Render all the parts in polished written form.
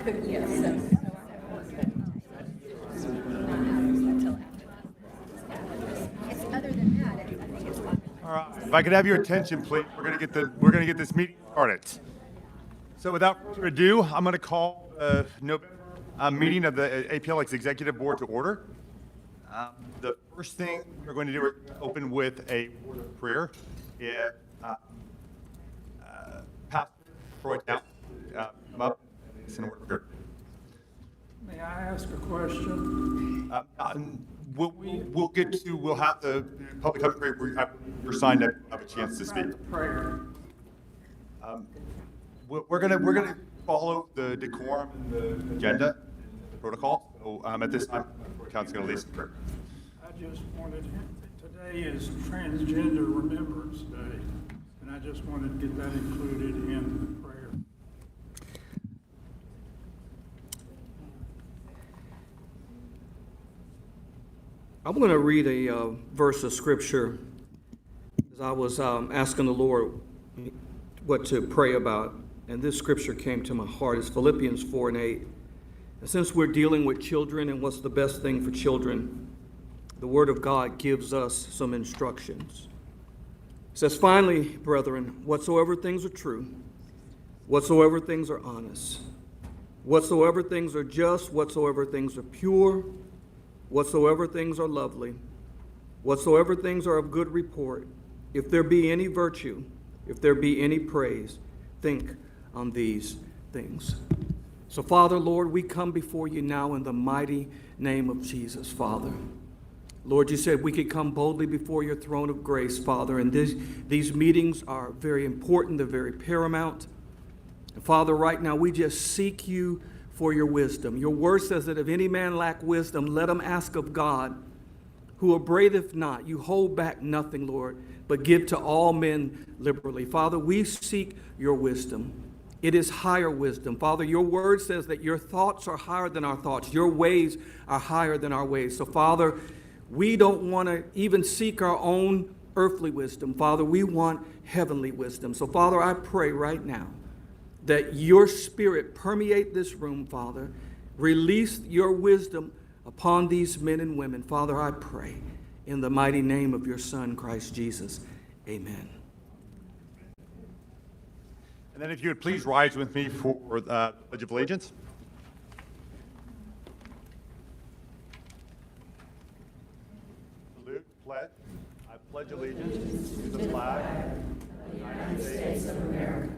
All right. If I could have your attention, please, we're gonna get this meeting started. So, without further ado, I'm going to call the meeting of the APLX Executive Board to order. The first thing we're going to do is open with a word of prayer. Pastor Troy Town, come up and listen to word of prayer. May I ask a question? We'll have the public comment period where you're signed up, have a chance to speak. Prayer. We're gonna follow the decorum and the agenda, the protocol. So at this time, the council's gonna lead some prayer. I just wanted, today is Transgender Remembrance Day, and I just wanted to get that included in the prayer. I'm going to read a verse of scripture as I was asking the Lord what to pray about, and this scripture came to my heart. It's Philippians 4:8. And since we're dealing with children and what's the best thing for children, the Word of God gives us some instructions. It says, "Finally, brethren, whatsoever things are true, whatsoever things are honest, whatsoever things are just, whatsoever things are pure, whatsoever things are lovely, whatsoever things are of good report, if there be any virtue, if there be any praise, think on these things." So, Father, Lord, we come before you now in the mighty name of Jesus, Father. Lord, you said we could come boldly before your throne of grace, Father, and these meetings are very important, they're very paramount. And Father, right now we just seek you for your wisdom. Your word says that if any man lack wisdom, let him ask of God, who upbraideth not. You hold back nothing, Lord, but give to all men liberally. Father, we seek your wisdom. It is higher wisdom. Father, your word says that your thoughts are higher than our thoughts. Your ways are higher than our ways. So, Father, we don't want to even seek our own earthly wisdom. Father, we want heavenly wisdom. So, Father, I pray right now that your spirit permeate this room, Father. Release your wisdom upon these men and women. Father, I pray in the mighty name of your Son, Christ Jesus. Amen. And then if you would please rise with me for the Pledge of Allegiance. Salute, pledge. I pledge allegiance to the flag of the United States of America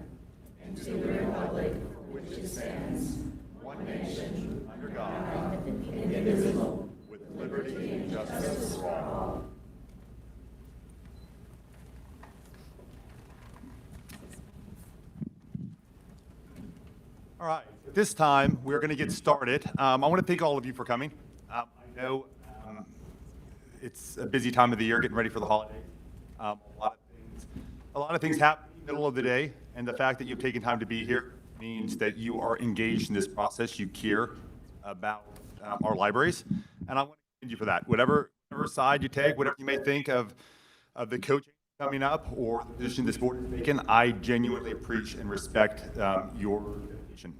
and to the republic for which it stands, one nation, under God, indivisible, with liberty and justice for all. All right, at this time, we're going to get started. I want to thank all of you for coming. I know it's a busy time of the year, getting ready for the holidays. A lot of things happen in the middle of the day, and the fact that you've taken time to be here means that you are engaged in this process. You care about our libraries, and I want to thank you for that. Whatever side you take, whatever you may think of the coaching coming up or the position this board is taking, I genuinely appreciate and respect your dedication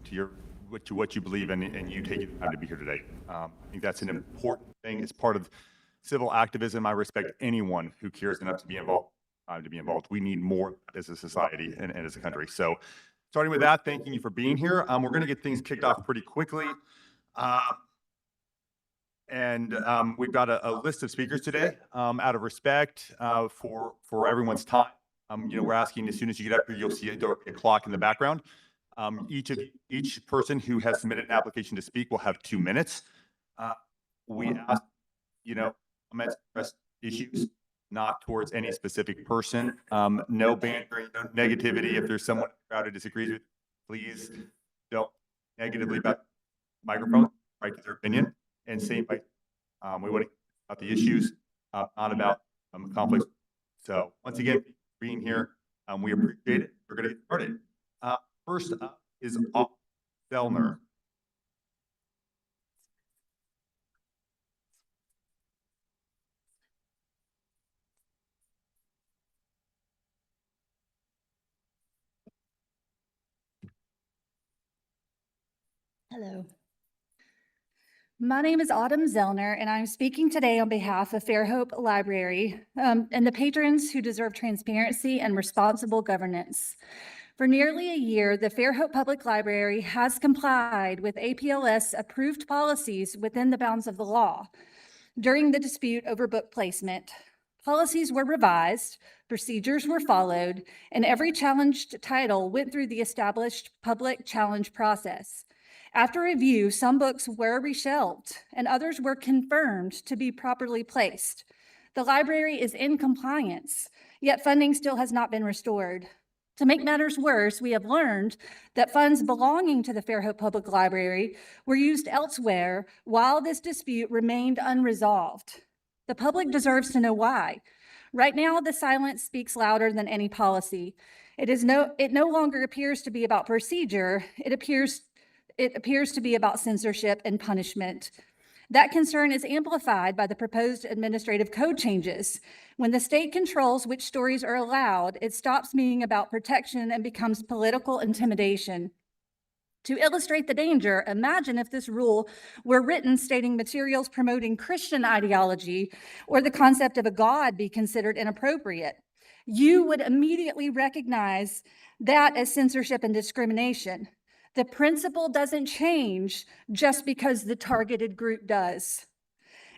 to what you believe in, and you taking the time to be here today. I think that's an important thing. It's part of civil activism. I respect anyone who cares enough to be involved. We need more as a society and as a country. So, starting with that, thanking you for being here. We're going to get things kicked off pretty quickly. We've got a list of speakers today. Out of respect for everyone's time, we're asking as soon as you get up here, you'll see a clock in the background. Each person who has submitted an application to speak will have 2 minutes. We ask, comments, press issues, not towards any specific person. No bantering, no negativity. If there's someone in the crowd who disagrees with, please don't negatively about the microphone, right to their opinion, and same way. We want to about the issues, not about conflicts. So once again, being here, we appreciate it. We're going to get started. First up is Fellner. Hello. My name is Autumn Zellner, and I'm speaking today on behalf of Fairhope Library and the patrons who deserve transparency and responsible governance. For nearly a year, the Fairhope Public Library has complied with APLS-approved policies within the bounds of the law. During the dispute over book placement, policies were revised, procedures were followed, and every challenged title went through the established public challenge process. After review, some books were reshelved and others were confirmed to be properly placed. The library is in compliance, yet funding still has not been restored. To make matters worse, we have learned that funds belonging to the Fairhope Public Library were used elsewhere while this dispute remained unresolved. The public deserves to know why. Right now, the silence speaks louder than any policy. It no longer appears to be about procedure. It appears to be about censorship and punishment. That concern is amplified by the proposed administrative code changes. When the state controls which stories are allowed, it stops being about protection and becomes political intimidation. To illustrate the danger, imagine if this rule were written stating materials promoting Christian ideology or the concept of a God be considered inappropriate. You would immediately recognize that as censorship and discrimination. The principle doesn't change just because the targeted group does.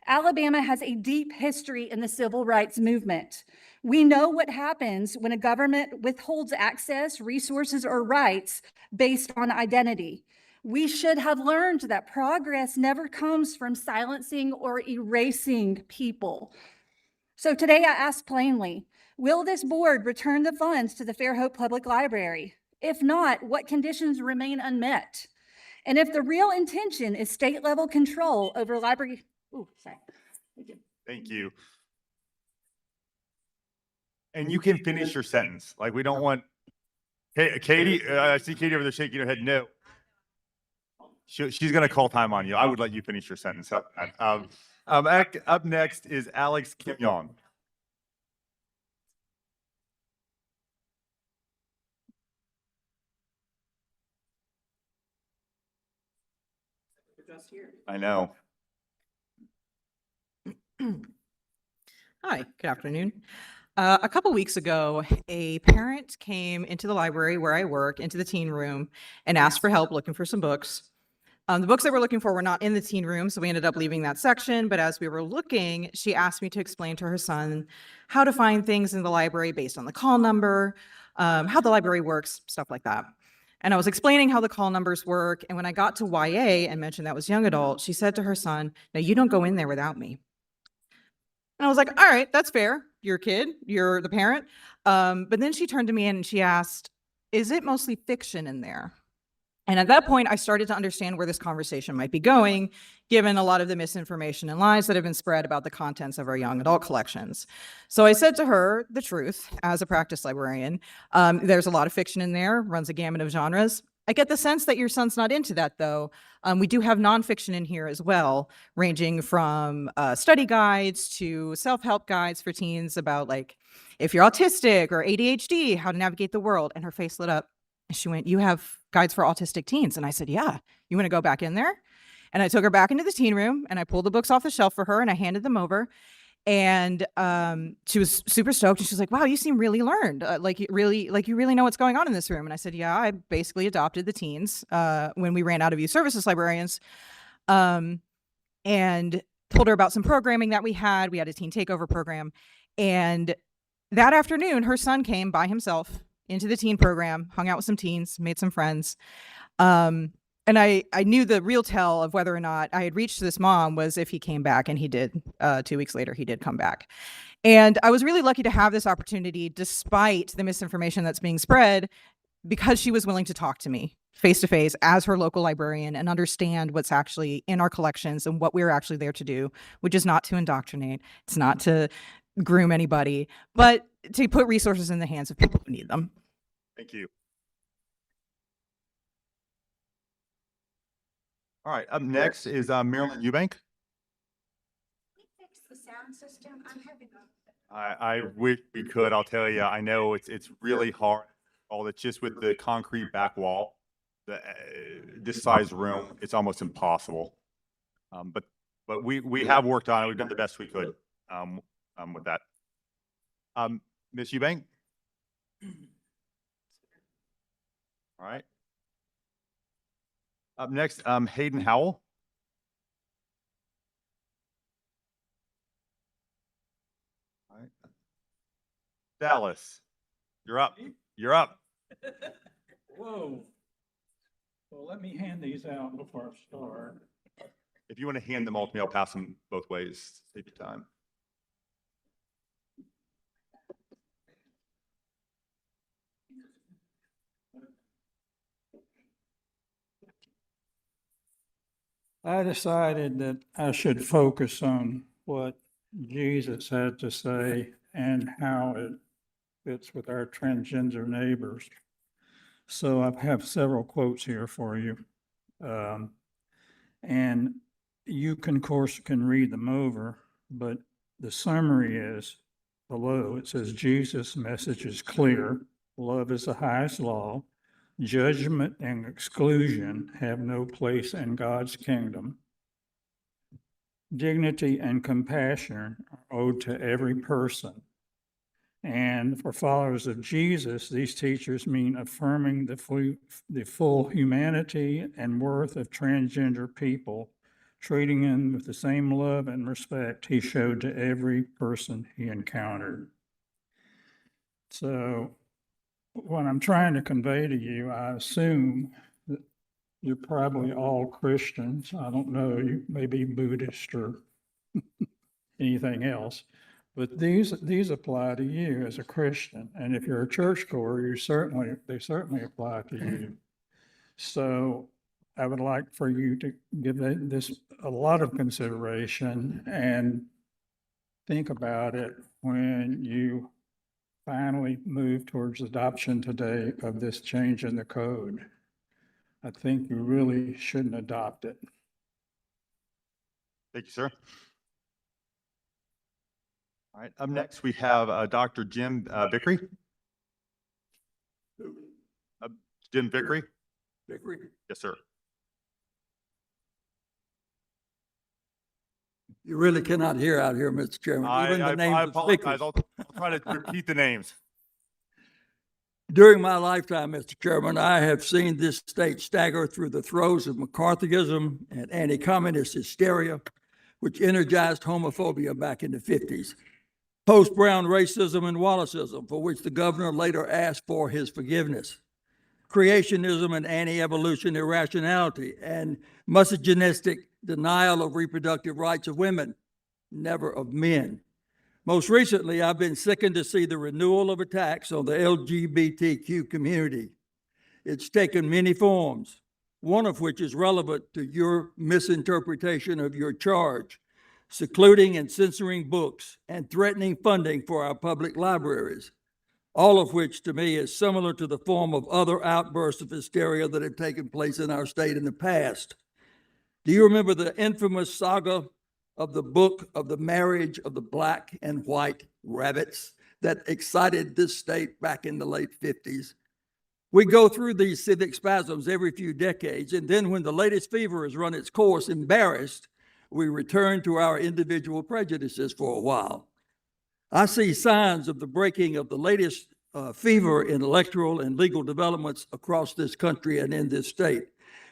Alabama has a deep history in the civil rights movement. We know what happens when a government withholds access, resources, or rights based on identity. We should have learned that progress never comes from silencing or erasing people. So today I ask plainly, will this board return the funds to the Fairhope Public Library? If not, what conditions remain unmet? And if the real intention is state-level control over library, Thank you. And you can finish your sentence. Like, we don't want, Katie, I see Katie over there shaking her head, no. She's gonna call time on you. I would let you finish your sentence. Up next is Alex Kim Yong. I know. Hi, good afternoon. A couple weeks ago, a parent came into the library where I work, into the teen room, and asked for help looking for some books. The books they were looking for were not in the teen room, so we ended up leaving that section. But as we were looking, she asked me to explain to her son how to find things in the library based on the call number, how the library works, stuff like that. And I was explaining how the call numbers work. And when I got to YA and mentioned that was young adult, she said to her son, "No, you don't go in there without me." And I was like, all right, that's fair. You're a kid, you're the parent. But then she turned to me and she asked, is it mostly fiction in there? And at that point, I started to understand where this conversation might be going, given a lot of the misinformation and lies that have been spread about the contents of our young adult collections. So I said to her the truth as a practice librarian. There's a lot of fiction in there, runs a gamut of genres. I get the sense that your son's not into that, though. We do have nonfiction in here as well, ranging from study guides to self-help guides for teens about, like, if you're autistic or ADHD, how to navigate the world. And her face lit up. And she went, "You have guides for autistic teens?" And I said, "Yeah. You want to go back in there?" And I took her back into the teen room and I pulled the books off the shelf for her and I handed them over. And she was super stoked. And she was like, "Wow, you seem really learned. Like you really know what's going on in this room." And I said, "Yeah, I basically adopted the teens when we ran out of youth services librarians." And told her about some programming that we had. We had a teen takeover program. And that afternoon, her son came by himself into the teen program, hung out with some teens, made some friends. And I knew the real tell of whether or not I had reached this mom was if he came back, and he did. 2 weeks later, he did come back. And I was really lucky to have this opportunity, despite the misinformation that's being spread, because she was willing to talk to me face to face as her local librarian and understand what's actually in our collections and what we're actually there to do, which is not to indoctrinate. It's not to groom anybody, but to put resources in the hands of people who need them. Thank you. All right, up next is Marilyn Eubank. Fix the sound system. I'm having I wish we could. I'll tell you. I know it's really hard. All that's just with the concrete back wall. this size room, it's almost impossible. But we have worked on it. We've done the best we could with that. Ms. Eubank? All right. Up next, Hayden Howell. All right. Dallas, you're up. You're up. Whoa. Well, let me hand these out before I start. If you want to hand them all to me, I'll pass them both ways. Save your time. I decided that I should focus on what Jesus had to say and how it fits with our transgender neighbors. So I have several quotes here for you. And you can, of course, can read them over, but the summary is below. It says, Jesus' message is clear. Love is the highest law. Judgment and exclusion have no place in God's kingdom. Dignity and compassion are owed to every person. And for followers of Jesus, these teachers mean affirming the full humanity and worth of transgender people, treating them with the same love and respect he showed to every person he encountered. So what I'm trying to convey to you, I assume that you're probably all Christians. I don't know, you may be Buddhist or anything else. But these apply to you as a Christian, and if you're a churchgoer, they certainly apply to you. So I would like for you to give this a lot of consideration and think about it when you finally move towards adoption today of this change in the code. I think you really shouldn't adopt it. Thank you, sir. All right, up next, we have Dr. Jim Vickery. Jim Vickery? Vickery? Yes, sir. You really cannot hear out here, Mr. Chairman. Even the I names of apologize. speakers. I'll try to repeat the names. During my lifetime, Mr. Chairman, I have seen this state stagger through the throes of McCarthyism and anti-communist hysteria, which energized homophobia back in the 50s. Post-Brown racism and Wallaceism, for which the governor later asked for his forgiveness. Creationism and anti-evolution irrationality, and misogynistic denial of reproductive rights of women, never of men. Most recently, I've been sickened to see the renewal of attacks on the LGBTQ community. It's taken many forms, one of which is relevant to your misinterpretation of your charge, secluding and censoring books and threatening funding for our public libraries, all of which to me is similar to the form of other outbursts of hysteria that have taken place in our state in the past. Do you remember the infamous saga of the book of the marriage of the black and white rabbits that excited this state back in the late 50s? We go through these civic spasms every few decades, and then when the latest fever has run its course, embarrassed, we return to our individual prejudices for a while. I see signs of the breaking of the latest fever in electoral and legal developments across this country and in this state.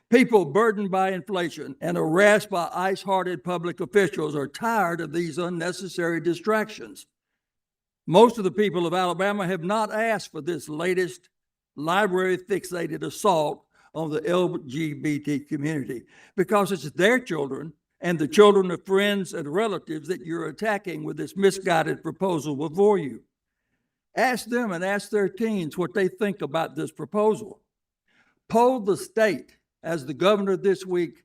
People burdened by inflation and harassed by ice-hearted public officials are tired of these unnecessary distractions. Most of the people of Alabama have not asked for this latest library-fixated assault on the LGBT community because it's their children and the children of friends and relatives that you're attacking with this misguided proposal before you. Ask them and ask their teens what they think about this proposal. Poll the state, as the governor this week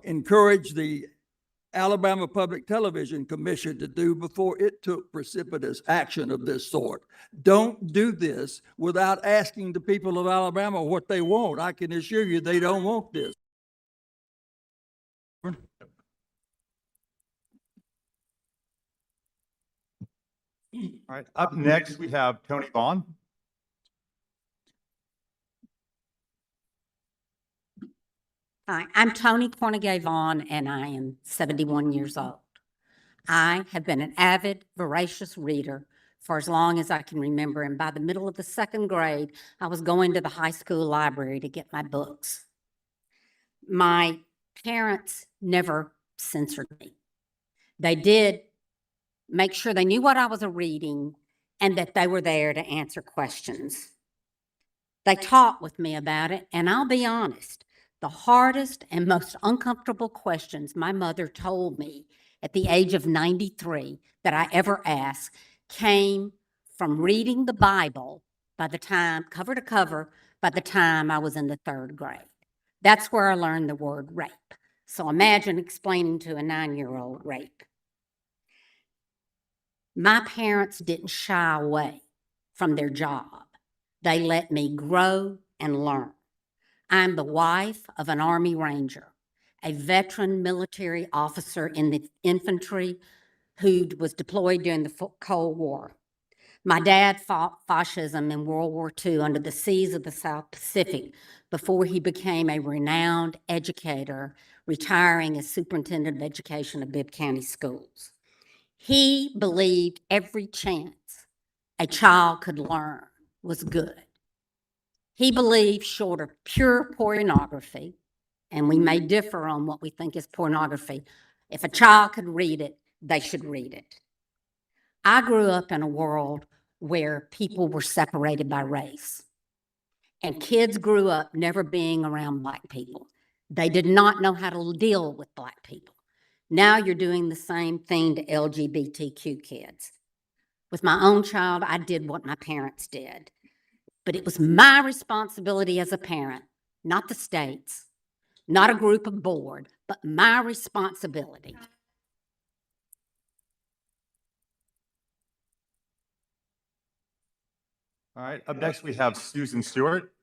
encouraged the Alabama Public Television Commission to do before it took precipitous action of this sort. Don't do this without asking the people of Alabama what they want. I can assure you they don't want this. All right, up next, we have Tony Vaughn. Hi, I'm Tony Cornegay Vaughn, and I am 71 years old. I have been an avid, voracious reader for as long as I can remember, and by the middle of the second grade, I was going to the high school library to get my books. My parents never censored me. They did make sure they knew what I was reading and that they were there to answer questions. They talked with me about it, and I'll be honest, the hardest and most uncomfortable questions my mother told me at the age of 93 that I ever asked came from reading the Bible by the time, cover to cover, by the time I was in the third grade. That's where I learned the word rape. So imagine explaining to a 9-year-old rape. My parents didn't shy away from their job. They let me grow and learn. I'm the wife of an Army Ranger, a veteran military officer in the infantry who was deployed during the Cold War. My dad fought fascism in World War II under the seas of the South Pacific before he became a renowned educator, retiring as superintendent of education of Bibb County Schools. He believed every chance a child could learn was good. He believed short of pure pornography, and we may differ on what we think is pornography, if a child could read it, they should read it. I grew up in a world where people were separated by race, and kids grew up never being around Black people. They did not know how to deal with Black people. Now you're doing the same thing to LGBTQ kids. With my own child, I did what my parents did. But it was my responsibility as a parent, not the state's, not a group of board, but my responsibility. All right, up next we have Susan Stewart.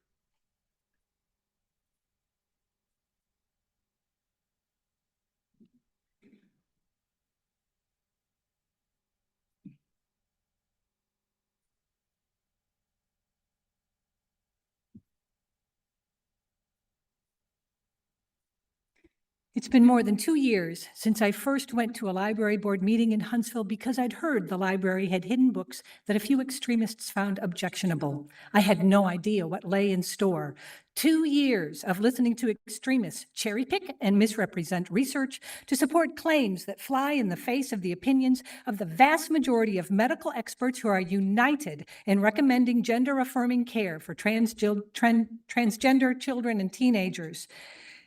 It's been more than 2 years since I first went to a library board meeting in Huntsville because I'd heard the library had hidden books that a few extremists found objectionable. I had no idea what lay in store. 2 years of listening to extremists cherry pick and misrepresent research to support claims that fly in the face of the opinions of the vast majority of medical experts who are united in recommending gender-affirming care for transgender children and teenagers.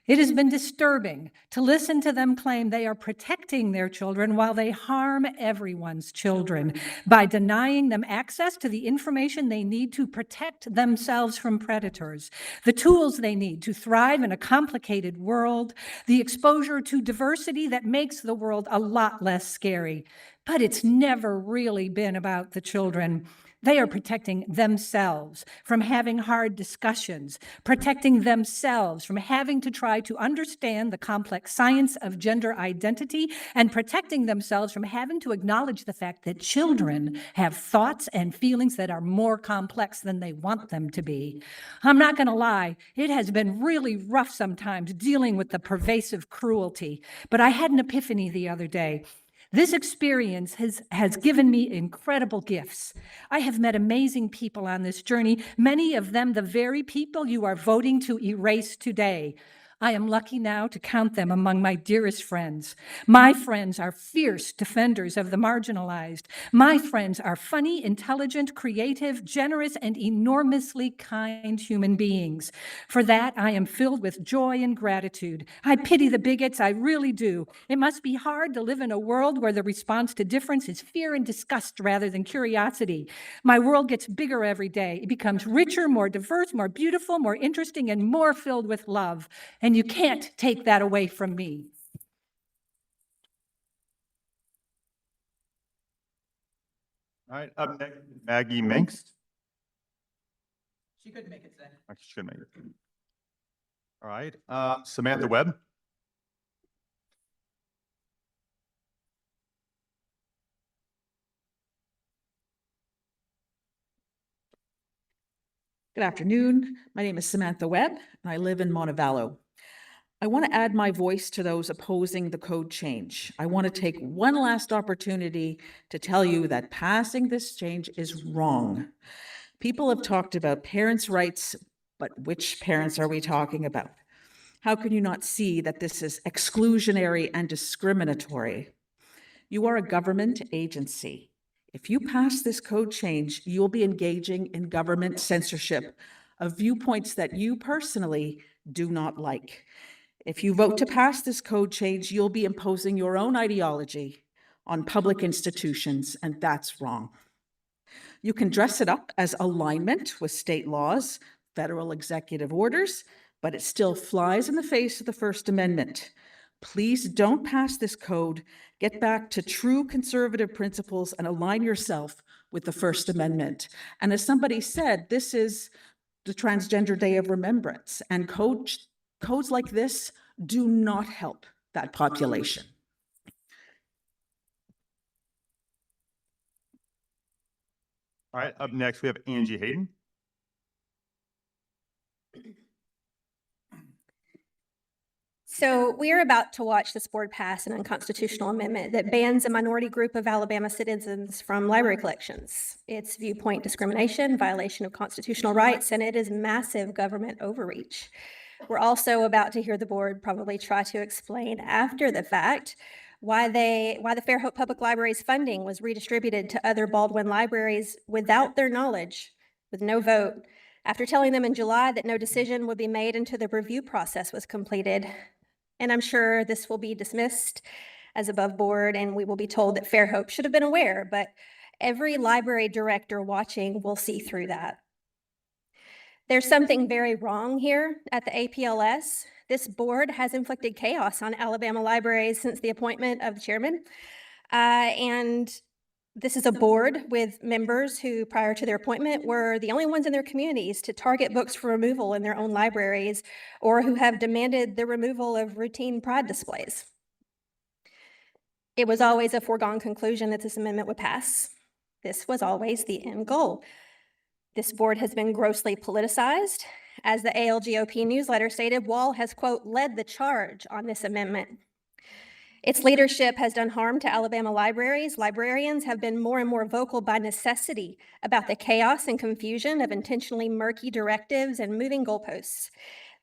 It has been disturbing to listen to them claim they are protecting their children while they harm everyone's children by denying them access to the information they need to protect themselves from predators, the tools they need to thrive in a complicated world, the exposure to diversity that makes the world a lot less scary. But it's never really been about the children. They are protecting themselves from having hard discussions, protecting themselves from having to try to understand the complex science of gender identity, and protecting themselves from having to acknowledge the fact that children have thoughts and feelings that are more complex than they want them to be. I'm not going to lie, it has been really rough sometimes dealing with the pervasive cruelty, but I had an epiphany the other day. This experience has given me incredible gifts. I have met amazing people on this journey, many of them the very people you are voting to erase today. I am lucky now to count them among my dearest friends. My friends are fierce defenders of the marginalized. My friends are funny, intelligent, creative, generous, and enormously kind human beings. For that, I am filled with joy and gratitude. I pity the bigots, I really do. It must be hard to live in a world where the response to difference is fear and disgust rather than curiosity. My world gets bigger every day. It becomes richer, more diverse, more beautiful, more interesting, and more filled with love. And you can't take that away from me. All right, up next, Maggie Minks. She couldn't make it today. I should make it. All right, Samantha Webb. Good afternoon. My name is Samantha Webb, and I live in Monticello. I want to add my voice to those opposing the code change. I want to take one last opportunity to tell you that passing this change is wrong. People have talked about parents' rights, but which parents are we talking about? How can you not see that this is exclusionary and discriminatory? You are a government agency. If you pass this code change, you'll be engaging in government censorship of viewpoints that you personally do not like. If you vote to pass this code change, you'll be imposing your own ideology on public institutions, and that's wrong. You can dress it up as alignment with state laws, federal executive orders, but it still flies in the face of the First Amendment. Please don't pass this code. Get back to true conservative principles and align yourself with the First Amendment. And as somebody said, this is the Transgender Day of Remembrance, and codes like this do not help that population. All right, up next, we have Angie Hayden. So we are about to watch this board pass an unconstitutional amendment that bans a minority group of Alabama citizens from library collections. It's viewpoint discrimination, violation of constitutional rights, and it is massive government overreach. We're also about to hear the board probably try to explain after the fact why the Fairhope Public Library's funding was redistributed to other Baldwin libraries without their knowledge, with no vote, after telling them in July that no decision would be made until the review process was completed. And I'm sure this will be dismissed as above board, and we will be told that Fairhope should have been aware, but every library director watching will see through that. There's something very wrong here at the APLS. This board has inflicted chaos on Alabama libraries since the appointment of the chairman. And this is a board with members who, prior to their appointment, were the only ones in their communities to target books for removal in their own libraries, or who have demanded the removal of routine pride displays. It was always a foregone conclusion that this amendment would pass. This was always the end goal. This board has been grossly politicized. As the ALGOP newsletter stated, Wall has, quote, led the charge on this amendment. Its leadership has done harm to Alabama libraries. Librarians have been more and more vocal by necessity about the chaos and confusion of intentionally murky directives and moving goalposts.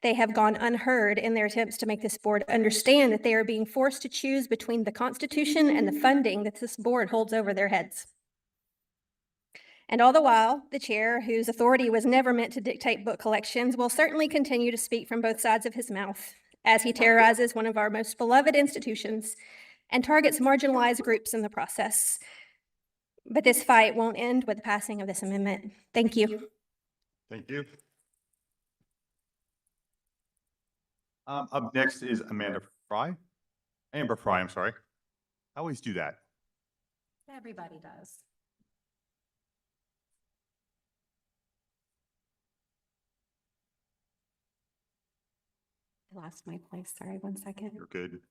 They have gone unheard in their attempts to make this board understand that they are being forced to choose between the Constitution and the funding that this board holds over their heads. And all the while, the chair, whose authority was never meant to dictate book collections, will certainly continue to speak from both sides of his mouth as he terrorizes one of our most beloved institutions and targets marginalized groups in the process. But this fight won't end with the passing of this amendment. Thank you. Thank you. Up next is Amber Fry, I'm sorry. I always do that. Everybody does. I lost my place. Sorry, 1 second. You're good.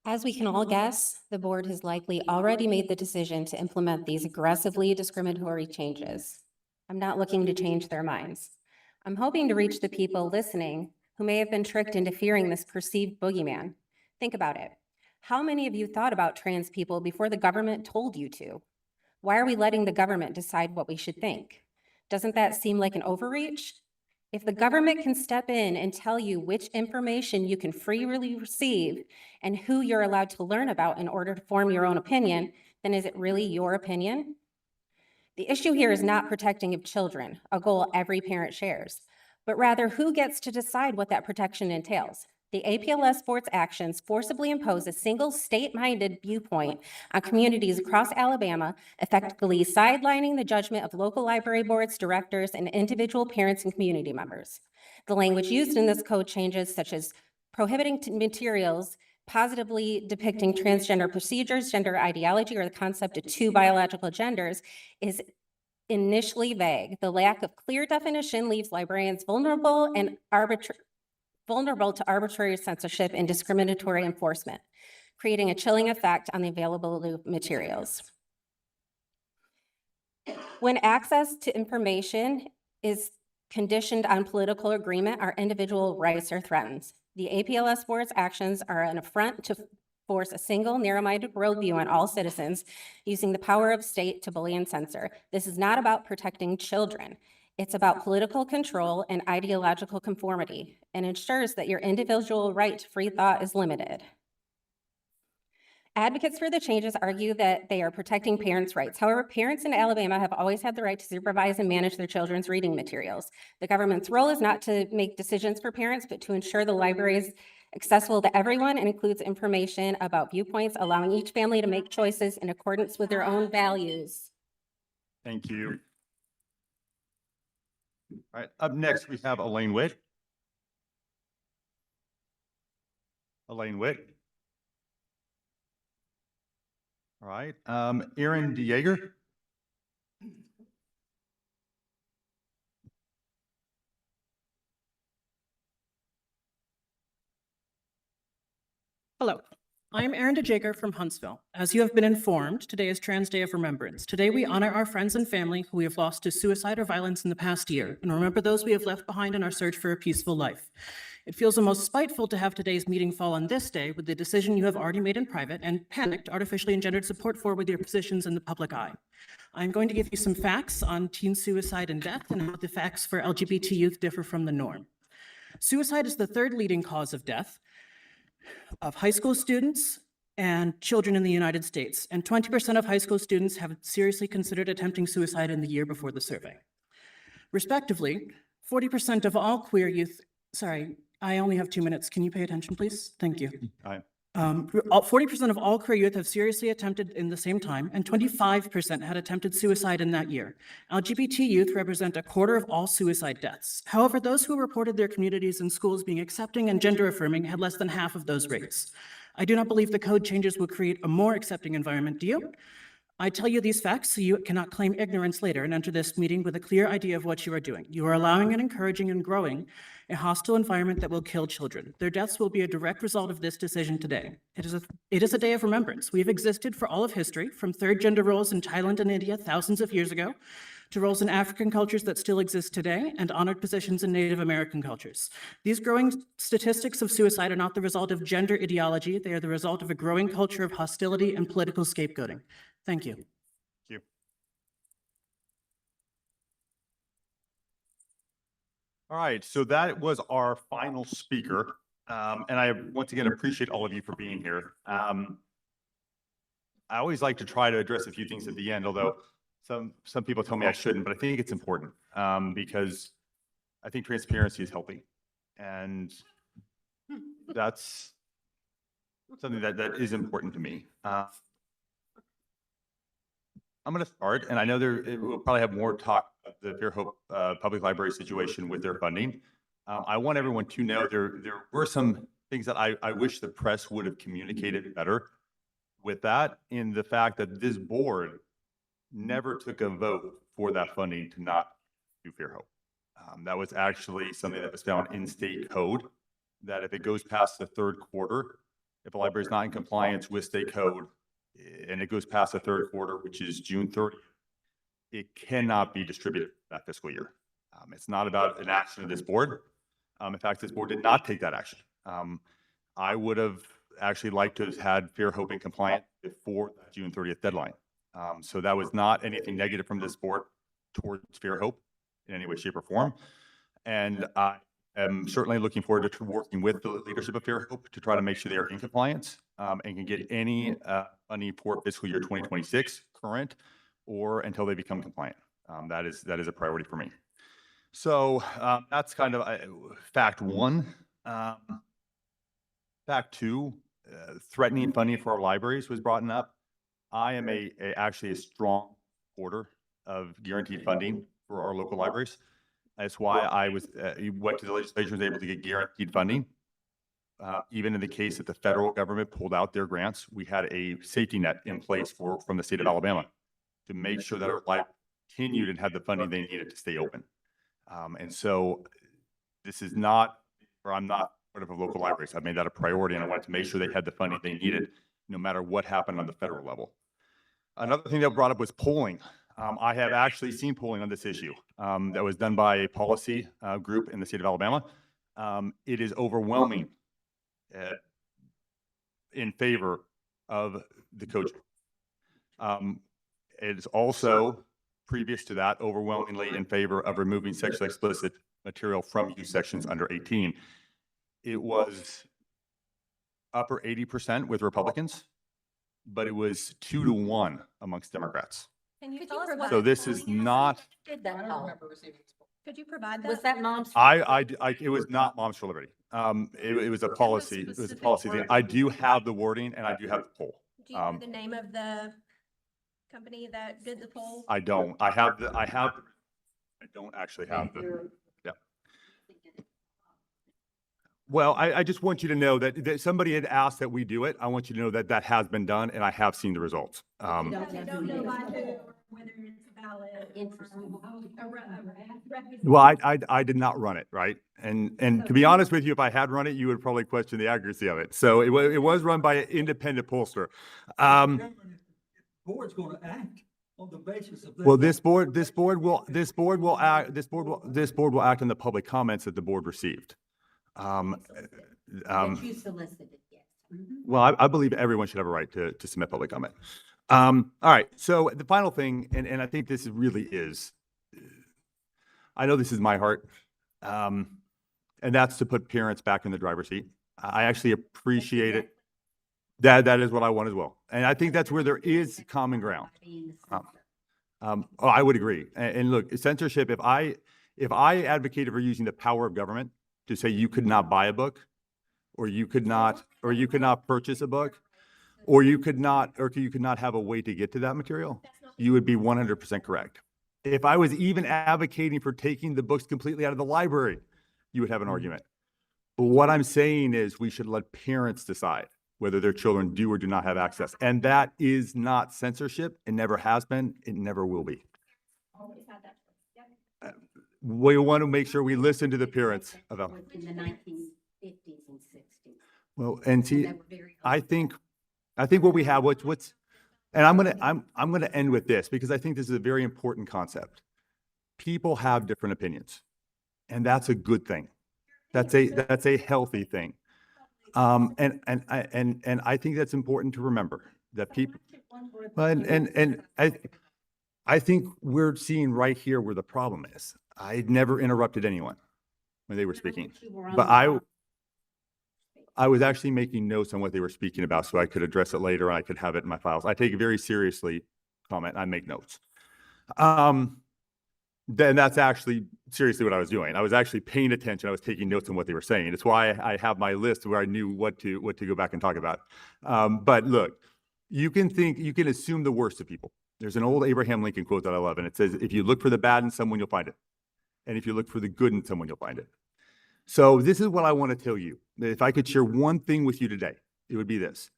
As we can all guess, the board has likely already made the decision to implement these aggressively discriminatory changes. I'm not looking to change their minds. I'm hoping to reach the people listening who may have been tricked into fearing this perceived boogeyman. Think about it. How many of you thought about trans people before the government told you to? Why are we letting the government decide what we should think? Doesn't that seem like an overreach? If the government can step in and tell you which information you can freely receive and who you're allowed to learn about in order to form your own opinion, then is it really your opinion? The issue here is not protecting of children, a goal every parent shares, but rather who gets to decide what that protection entails. The APLS board's actions forcibly impose a single state-minded viewpoint on communities across Alabama, effectively sidelining the judgment of local library boards, directors, and individual parents and community members. The language used in this code changes, such as prohibiting materials positively depicting transgender procedures, gender ideology, or the concept of two biological genders, is initially vague. The lack of clear definition leaves librarians vulnerable to arbitrary censorship and discriminatory enforcement, creating a chilling effect on the availability of materials. When access to information is conditioned on political agreement, our individual rights are threatened. The APLS board's actions are an affront to force a single narrow-minded worldview on all citizens, using the power of state to bully and censor. This is not about protecting children. It's about political control and ideological conformity, and ensures that your individual right to free thought is limited. Advocates for the changes argue that they are protecting parents' rights. However, parents in Alabama have always had the right to supervise and manage their children's reading materials. The government's role is not to make decisions for parents, but to ensure the library is accessible to everyone and includes information about viewpoints, allowing each family to make choices in accordance with their own values. Thank you. All right, up next, we have Elaine Witt. Elaine Witt. All right, Aaron DeJager. Hello, I am Erin DeJager from Huntsville. As you have been informed, today is Trans Day of Remembrance. Today we honor our friends and family who we have lost to suicide or violence in the past year, and remember those we have left behind in our search for a peaceful life. It feels almost spiteful to have today's meeting fall on this day with the decision you have already made in private and panicked artificially engendered support for with your positions in the public eye. I'm going to give you some facts on teen suicide and death and how the facts for LGBT youth differ from the norm. Suicide is the third leading cause of death of high school students and children in the United States, and 20% of high school students have seriously considered attempting suicide in the year before the survey. Respectively, 40% of all queer youth, sorry, I only have 2 minutes. Can you pay attention, please? Thank you. 40% of all queer youth have seriously attempted in the same time, and 25% had attempted suicide in that year. LGBT youth represent a quarter of all suicide deaths. However, those who reported their communities and schools being accepting and gender affirming had less than half of those rates. I do not believe the code changes will create a more accepting environment, do you? I tell you these facts so you cannot claim ignorance later and enter this meeting with a clear idea of what you are doing. You are allowing and encouraging and growing a hostile environment that will kill children. Their deaths will be a direct result of this decision today. It is a day of remembrance. We have existed for all of history, from third gender roles in Thailand and India thousands of years ago, to roles in African cultures that still exist today, and honored positions in Native American cultures. These growing statistics of suicide are not the result of gender ideology. They are the result of a growing culture of hostility and political scapegoating. Thank you. Thank you. All right, so that was our final speaker. And I once again appreciate all of you for being here. I always like to try to address a few things at the end, although some people tell me I shouldn't, but I think it's important because I think transparency is healthy. And that's something that is important to me. I'm going to start, and I know we'll probably have more talk about the Fairhope Public Library situation with their funding. I want everyone to know there were some things that I wish the press would have communicated better with that, in the fact that this board never took a vote for that funding to not do Fairhope. That was actually something that was found in state code, that if it goes past the third quarter, if a library is not in compliance with state code, and it goes past the third quarter, which is June 30th, it cannot be distributed that fiscal year. It's not about an action of this board. In fact, this board did not take that action. I would have actually liked to have had Fairhope in compliant before that June 30th deadline. So that was not anything negative from this board towards Fairhope in any way, shape, or form. And I am certainly looking forward to working with the leadership of Fairhope to try to make sure they are in compliance and can get any money for fiscal year 2026 current, or until they become compliant. That is a priority for me. So that's kind of fact one. Fact two, threatening funding for our libraries was brought up. I am actually a strong supporter of guaranteed funding for our local libraries. That's why I went to the legislature and was able to get guaranteed funding. Even in the case that the federal government pulled out their grants, we had a safety net in place from the state of Alabama to make sure that our libraries continued and had the funding they needed to stay open. And so this is not, or I'm not part of a local library, so I made that a priority, and I wanted to make sure they had the funding they needed, no matter what happened on the federal level. Another thing that brought up was polling. I have actually seen polling on this issue that was done by a policy group in the state of Alabama. It is overwhelming in favor of the coaching. It is also, previous to that, overwhelmingly in favor of removing sexually explicit material from youth sections under 18. It was upper 80% with Republicans, but it was 2-1 amongst Democrats. Can you tell us what? So this is not, Did that all? Could you provide that? Was that mom's? it was not Moms for Liberty. It was a policy, it was a specific policy thing. word. I do have the wording and I do have the poll. Do you know the name of the company that did the poll? I don't, I don't actually have the, yeah. Well, I just want you to know that somebody had asked that we do it. I want you to know that that has been done and I have seen the results. You don't know by who or whether it's valid. Well, I did not run it, right? And to be honest with you, if I had run it, you would probably question the accuracy of it. So it was run by an independent pollster. Board's gonna act on the basis of. Well, this board will act on the public comments that the board received. That you solicited, yes. Well, I believe everyone should have a right to submit public comment. All right, so the final thing, and I think this really is, I know this is my heart, and that's to put parents back in the driver's seat. I actually appreciate it. That is what I want as well. And I think that's where there is common ground. I would agree. And look, censorship, if I advocated for using the power of government to say you could not buy a book, or you could not purchase a book, or you could not have a way to get to that material, you would be 100% correct. If I was even advocating for taking the books completely out of the library, you would have an argument. But what I'm saying is we should let parents decide whether their children do or do not have access. And that is not censorship. It never has been. It never will be. We want to make sure we listen to the parents about. In the 1950s and 60s. Well, and see, They were very I think what we have, and I'm gonna end with this because I think this is a very important concept. People have different opinions, and that's a good thing. That's a healthy thing. And I think that's important to remember that people, and I think we're seeing right here where the problem is. I never interrupted anyone when they were speaking, but I was actually making notes on what they were speaking about so I could address it later and I could have it in my files. I take it very seriously, comment, I make notes. Then that's actually seriously what I was doing. I was actually paying attention. I was taking notes on what they were saying. It's why I have my list where I knew what to go back and talk about. But look, you can assume the worst of people. There's an old Abraham Lincoln quote that I love, and it says, if you look for the bad in someone, you'll find it. And if you look for the good in someone, you'll find it. So this is what I want to tell you. If I could share one thing with you today, it would be this.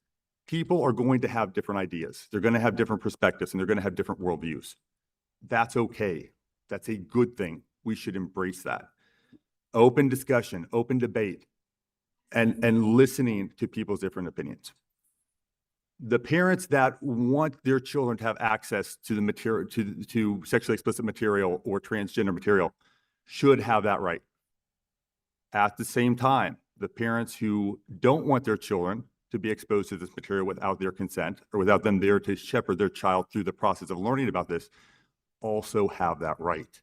People are going to have different ideas. They're going to have different perspectives, and they're going to have different worldviews. That's okay. That's a good thing. We should embrace that. Open discussion, open debate, and listening to people's different opinions. The parents that want their children to have access to the material, to sexually explicit material or transgender material should have that right. At the same time, the parents who don't want their children to be exposed to this material without their consent or without them there to shepherd their child through the process of learning about this also have that right.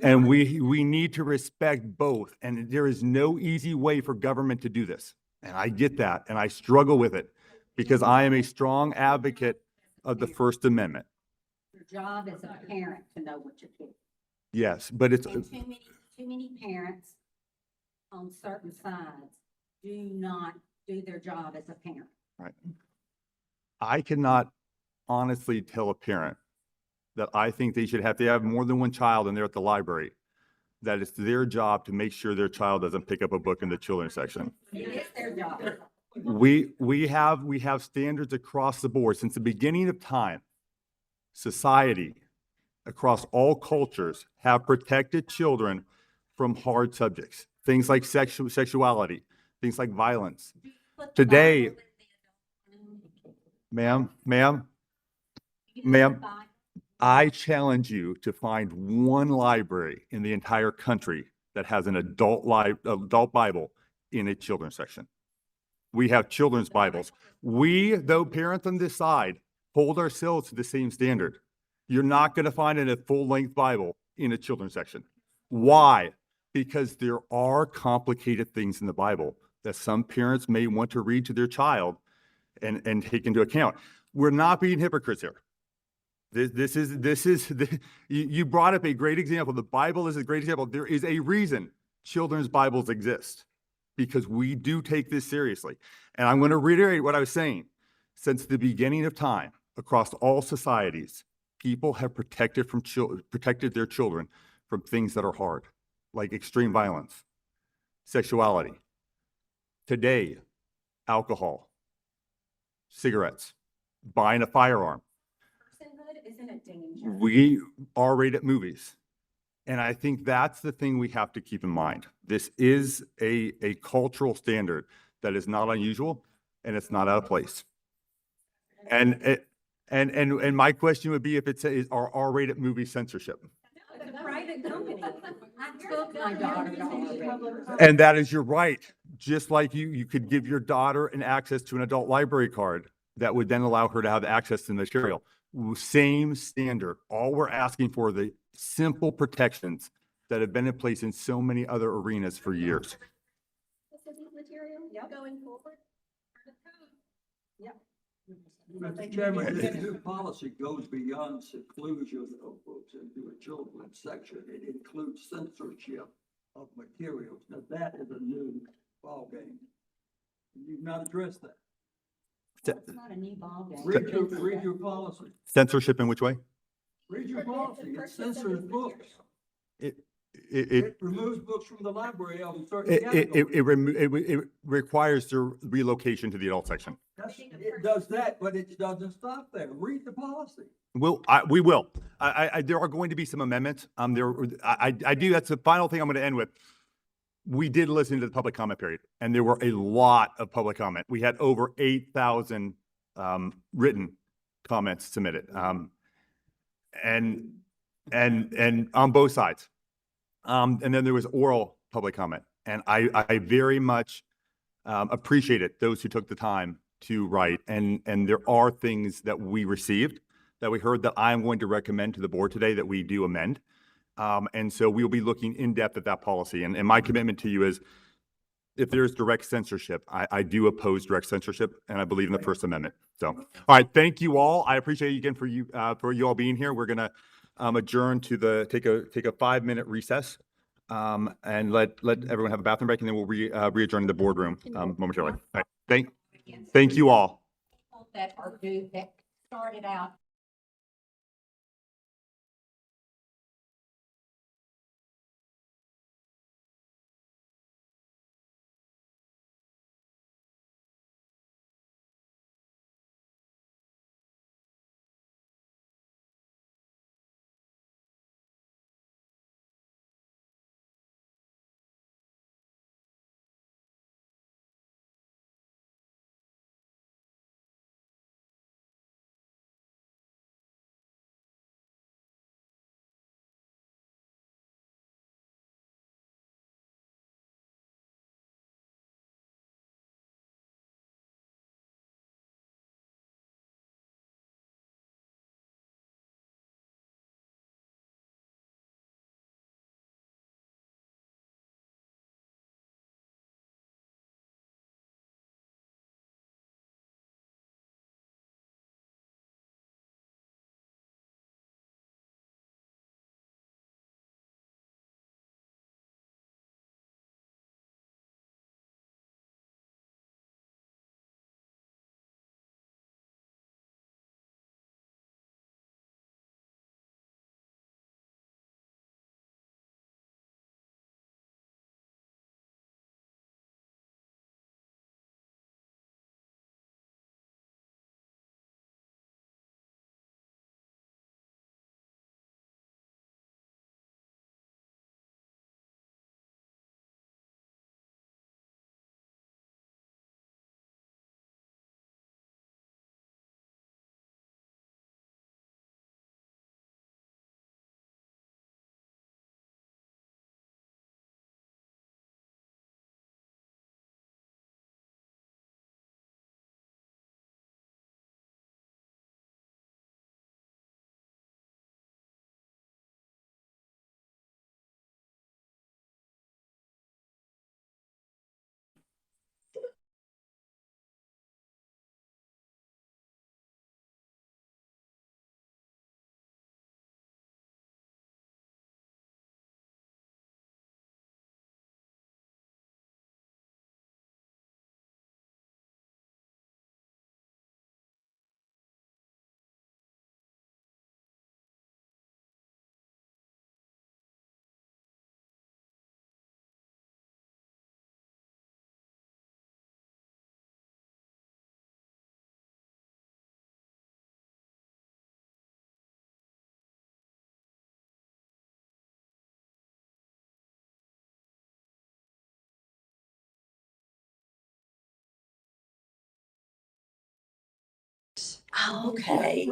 And we need to respect both. And there is no easy way for government to do this. And I get that. And I struggle with it because I am a strong advocate of the First Amendment. Your job as a parent to know what your kid. Yes, but it's And too many parents on certain sides do not do their job as a parent. right. I cannot honestly tell a parent that I think they should have to have more than one child and they're at the library, that it's their job to make sure their child doesn't pick up a book in the children's section. It is their job. We have standards across the board since the beginning of time. Society, across all cultures have protected children from hard subjects, things like sexuality, things like violence. Today, ma'am, I challenge you to find one library in the entire country that has an adult Bible in a children's section. We have children's Bibles. We, though parents on this side, hold ourselves to the same standard. You're not going to find a full-length Bible in a children's section. Why? Because there are complicated things in the Bible that some parents may want to read to their child and take into account. We're not being hypocrites here. You brought up a great example. The Bible is a great example. There is a reason children's Bibles exist, because we do take this seriously. And I'm going to reiterate what I was saying. Since the beginning of time, across all societies, people have protected their children from things that are hard, like extreme violence, sexuality. Today, alcohol, cigarettes, buying a firearm. We R-rated movies. And I think that's the thing we have to keep in mind. This is a cultural standard that is not unusual, and it's not out of place. And my question would be if it's are R-rated movie censorship. It's a private company. I took my daughter to already. And that is your right. Just like you could give your daughter an access to an adult library card that would then allow her to have access to the material. Same standard. All we're asking for are the simple protections that have been in place in so many other arenas for years. Going forward. Mr. Chairman, this new policy goes beyond seclusion of books into a children's section. It includes censorship of materials. Now, that is a new ballgame. You've not addressed that. It's not a new ballgame. Read your policy. Censorship in which way? Read your policy. It censors books. It It removes books from the library of a certain category. it requires their relocation to the adult section. It does that, but it doesn't stop there. Read the policy. We will. There are going to be some amendments. I do. That's the final thing I'm going to end with. We did listen to the public comment period, and there were a lot of public comment. We had over 8,000 written comments submitted, and on both sides. And then there was oral public comment, and I very much appreciated those who took the time to write. And there are things that we received that we heard that I'm going to recommend to the board today that we do amend. And so we'll be looking in depth at that policy. And my commitment to you is, if there's direct censorship, I do oppose direct censorship, and I believe in the First Amendment. So, all right, thank you all. I appreciate you again for you all being here. We're gonna adjourn to take a 5-minute recess, and let everyone have a bathroom break, and then we'll re-adjourn the boardroom momentarily. All right, thank you all. That started out Oh, okay.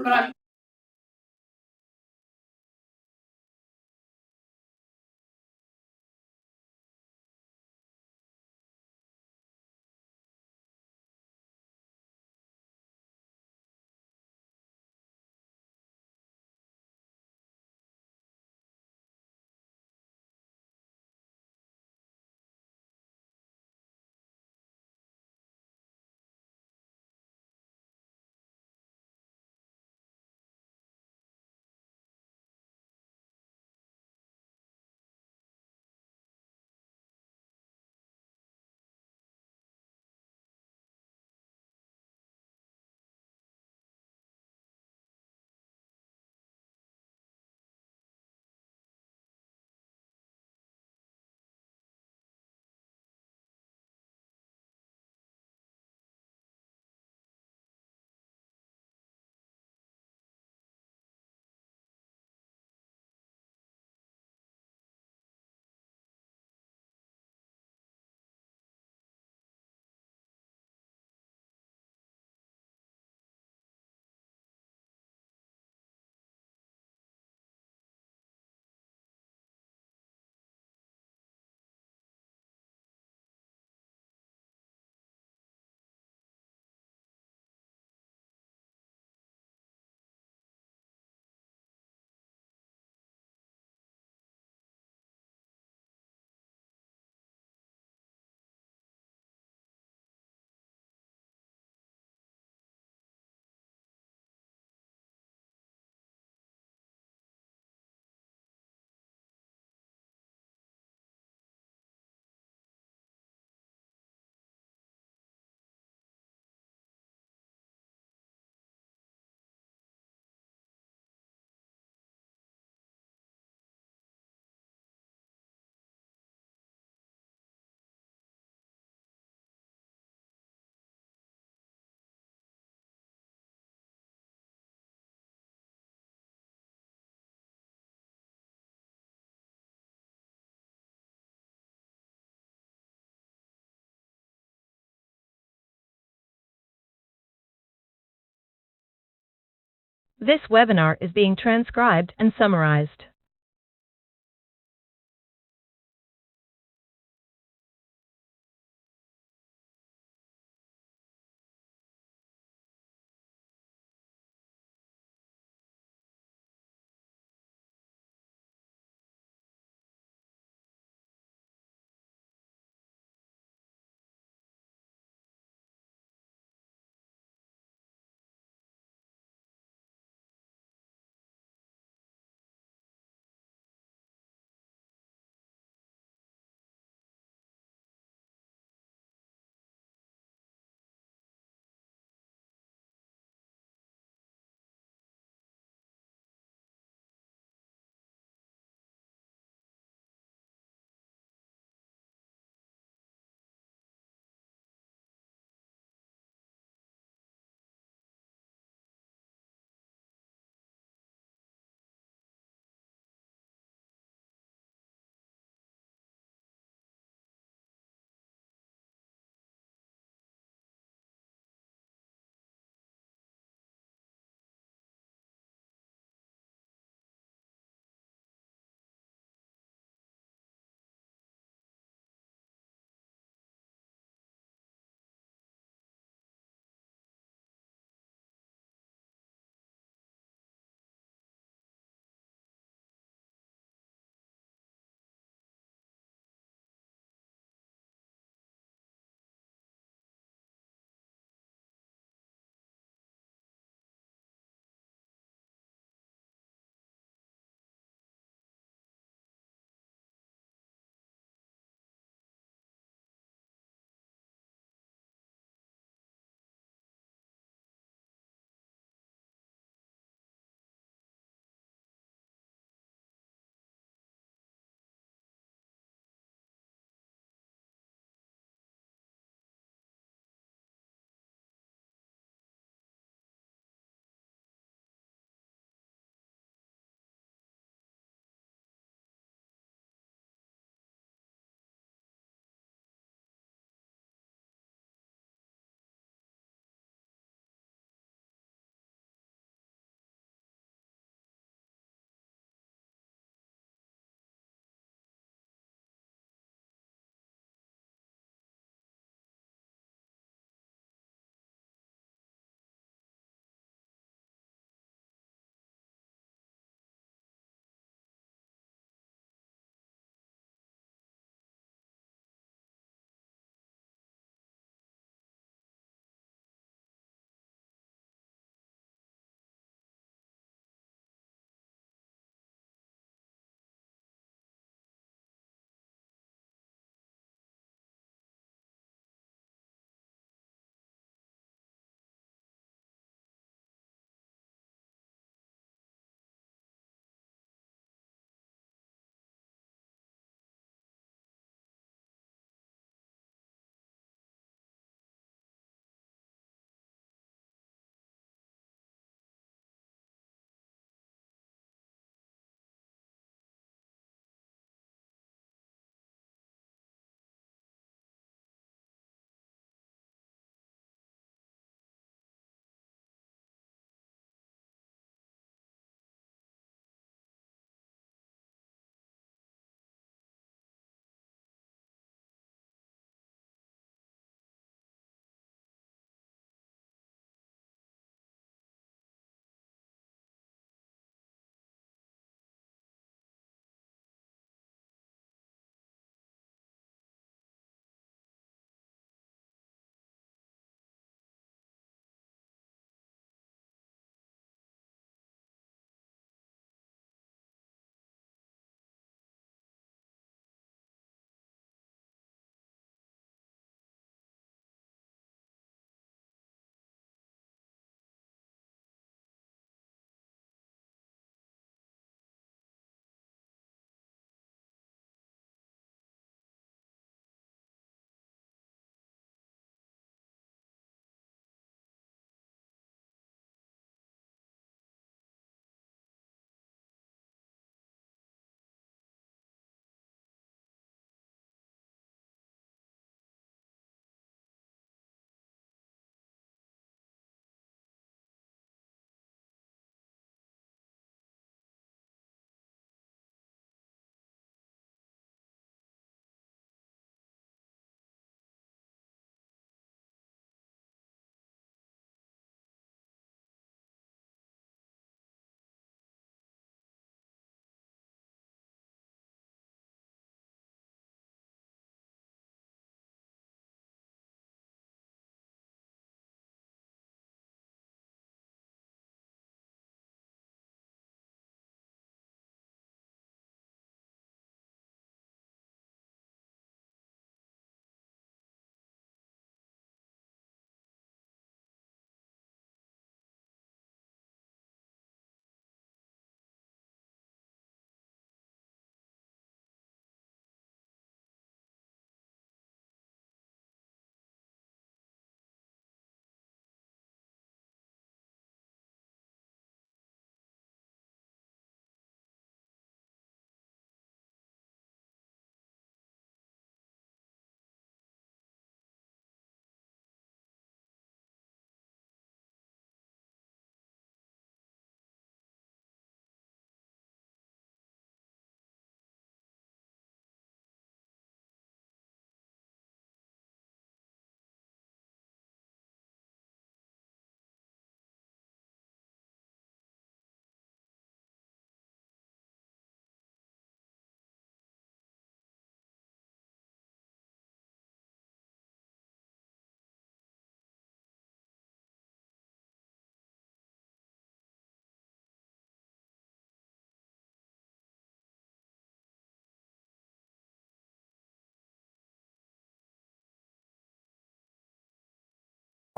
This webinar is being transcribed and summarized.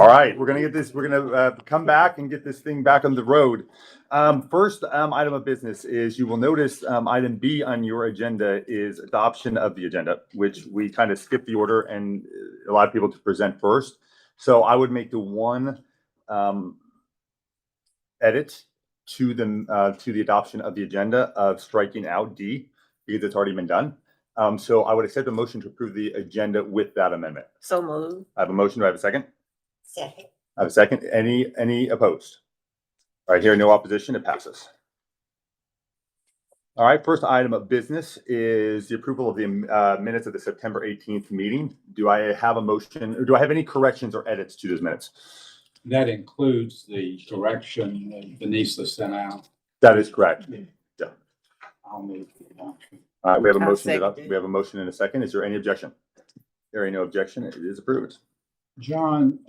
All right, we're gonna come back and get this thing back on the road. First item of business is you will notice item B on your agenda is adoption of the agenda, which we kind of skipped the order and allowed people to present first. So I would make the one edit to the adoption of the agenda of striking out D because it's already been done. So I would accept a motion to approve the agenda with that amendment. So moved. I have a motion. Do I have a second? Second. I have a second. Any opposed? All right, here, no opposition. It passes. All right, first item of business is the approval of the minutes of the September 18th meeting. Do I have a motion, or do I have any corrections or edits to those minutes? That includes the correction that Vanessa sent out. That is correct. Yeah. I'll move the adoption. All right, we have a I'll motion. second We have a motion and a second. Is there any objection? There ain't no objection. It is approved. John,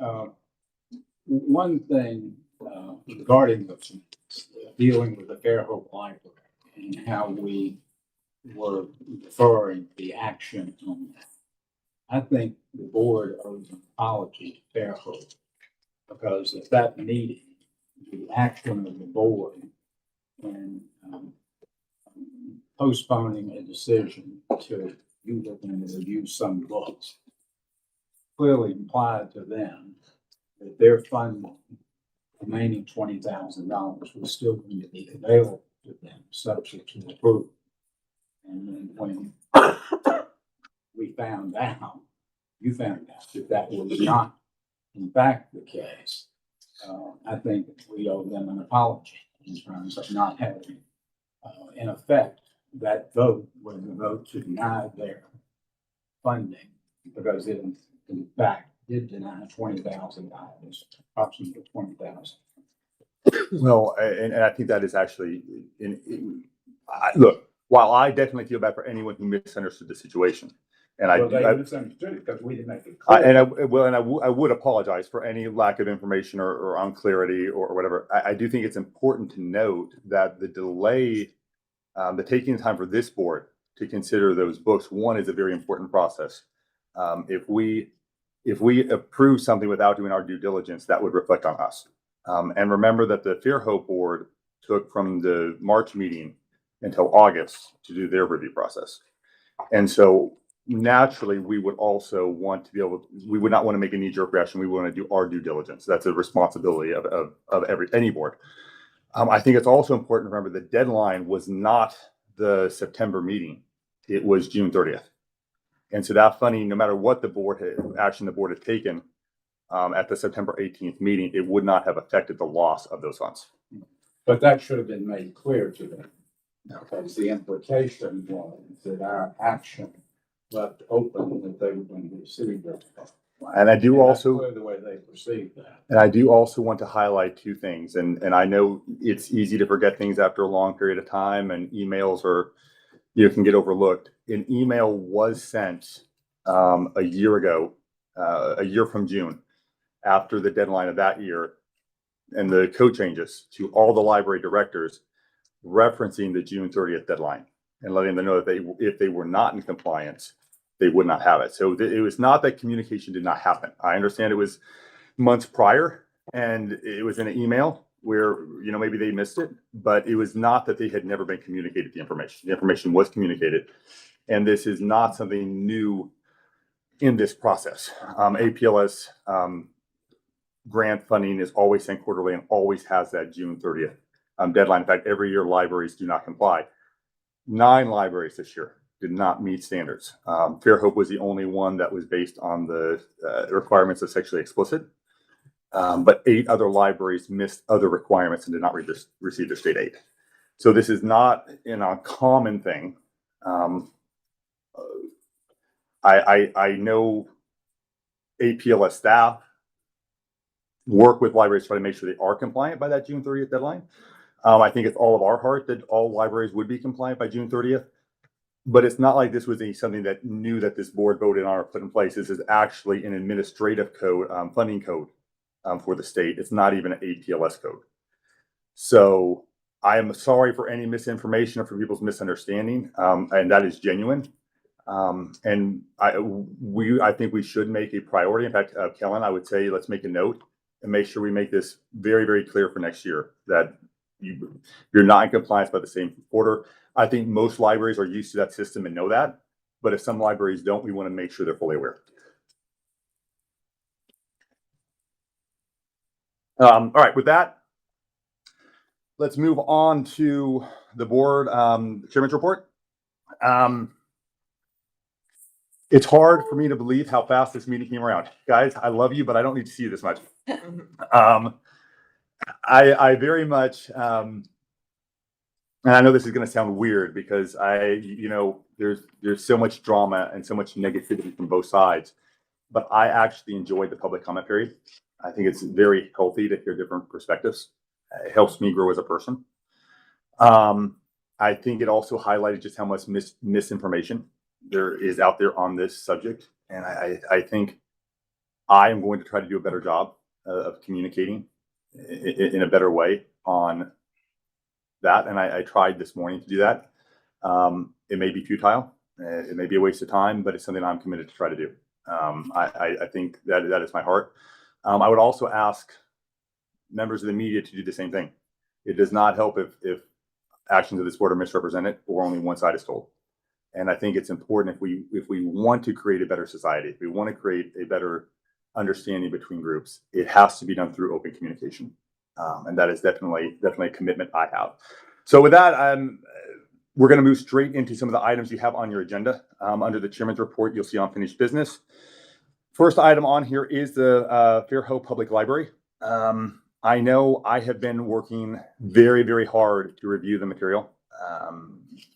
one thing regarding the dealing with the Fairhope Library and how we were deferring the action on that. I think the board owes an apology to Fairhope because at that meeting, the action of the board and postponing a decision to you looking to review some books clearly implied to them that their fund remaining $20,000 was still going to be available to them subject to approval. And then when we found out, you found out that that was not in fact the case, I think we owe them an apology in terms of not having, in effect, that vote was a vote to deny their funding because it in fact did deny $20,000, approximately $20,000. Well, and I think that is actually look, while I definitely feel bad for anyone who misunderstood the situation, and Well, they misunderstood it because we didn't make it clear. I would apologize for any lack of information or unclarity or whatever. I do think it's important to note that the delay, the taking time for this board to consider those books, one, is a very important process. If we approve something without doing our due diligence, that would reflect on us. And remember that the Fairhope board took from the March meeting until August to do their review process. And so naturally, we would also want to be able, we would not want to make a knee-jerk reaction. We want to do our due diligence. That's a responsibility of any board. I think it's also important to remember the deadline was not the September meeting. It was June 30th. And so that funding, no matter what the board had taken at the September 18th meeting, it would not have affected the loss of those funds. But that should have been made clear to them. Because the implication was that our action left open that they were going to receive their funds. And I do also, the way they perceive that. and I do also want to highlight two things. And I know it's easy to forget things after a long period of time, and emails are, can get overlooked. An email was sent a year ago, a year from June, after the deadline of that year, and the code changes to all the library directors, referencing the June 30th deadline and letting them know that if they were not in compliance, they would not have it. So it was not that communication did not happen. I understand it was months prior and it was in an email where, maybe they missed it, but it was not that they had never been communicated the information. The information was communicated. And this is not something new in this process. APLS grant funding is always sent quarterly and always has that June 30th deadline. In fact, every year libraries do not comply. 9 libraries this year did not meet standards. Fairhope was the only one that was based on the requirements of sexually explicit. But 8 other libraries missed other requirements and did not receive their state aid. So this is not an uncommon thing. I know APLS staff work with libraries to try to make sure they are compliant by that June 30th deadline. I think it's all of our heart that all libraries would be compliant by June 30th. But it's not like this was something that new that this board voted on or put in place. This is actually an administrative code, funding code for the state. It's not even an APLS code. So I am sorry for any misinformation or for people's misunderstanding, and that is genuine. And I think we should make a priority. In fact, Kellen, I would say let's make a note and make sure we make this very, very clear for next year that you're not in compliance by the same order. I think most libraries are used to that system and know that, but if some libraries don't, we want to make sure they're fully aware. All right, with that, let's move on to the board chairman's report. It's hard for me to believe how fast this meeting came around. Guys, I love you, but I don't need to see you this much. I very much, and I know this is going to sound weird because there's so much drama and so much negativity from both sides, but I actually enjoyed the public comment period. I think it's very healthy to hear different perspectives. It helps me grow as a person. I think it also highlighted just how much misinformation there is out there on this subject. And I think I am going to try to do a better job of communicating in a better way on that. And I tried this morning to do that. It may be futile. It may be a waste of time, but it's something I'm committed to try to do. I think that is my heart. I would also ask members of the media to do the same thing. It does not help if actions of this board are misrepresented or only one side is told. And I think it's important if we want to create a better society, if we want to create a better understanding between groups, it has to be done through open communication. And that is definitely a commitment I have. So with that, we're going to move straight into some of the items you have on your agenda. Under the chairman's report, you'll see unfinished business. First item on here is the Fairhope Public Library. I know I have been working very, very hard to review the material,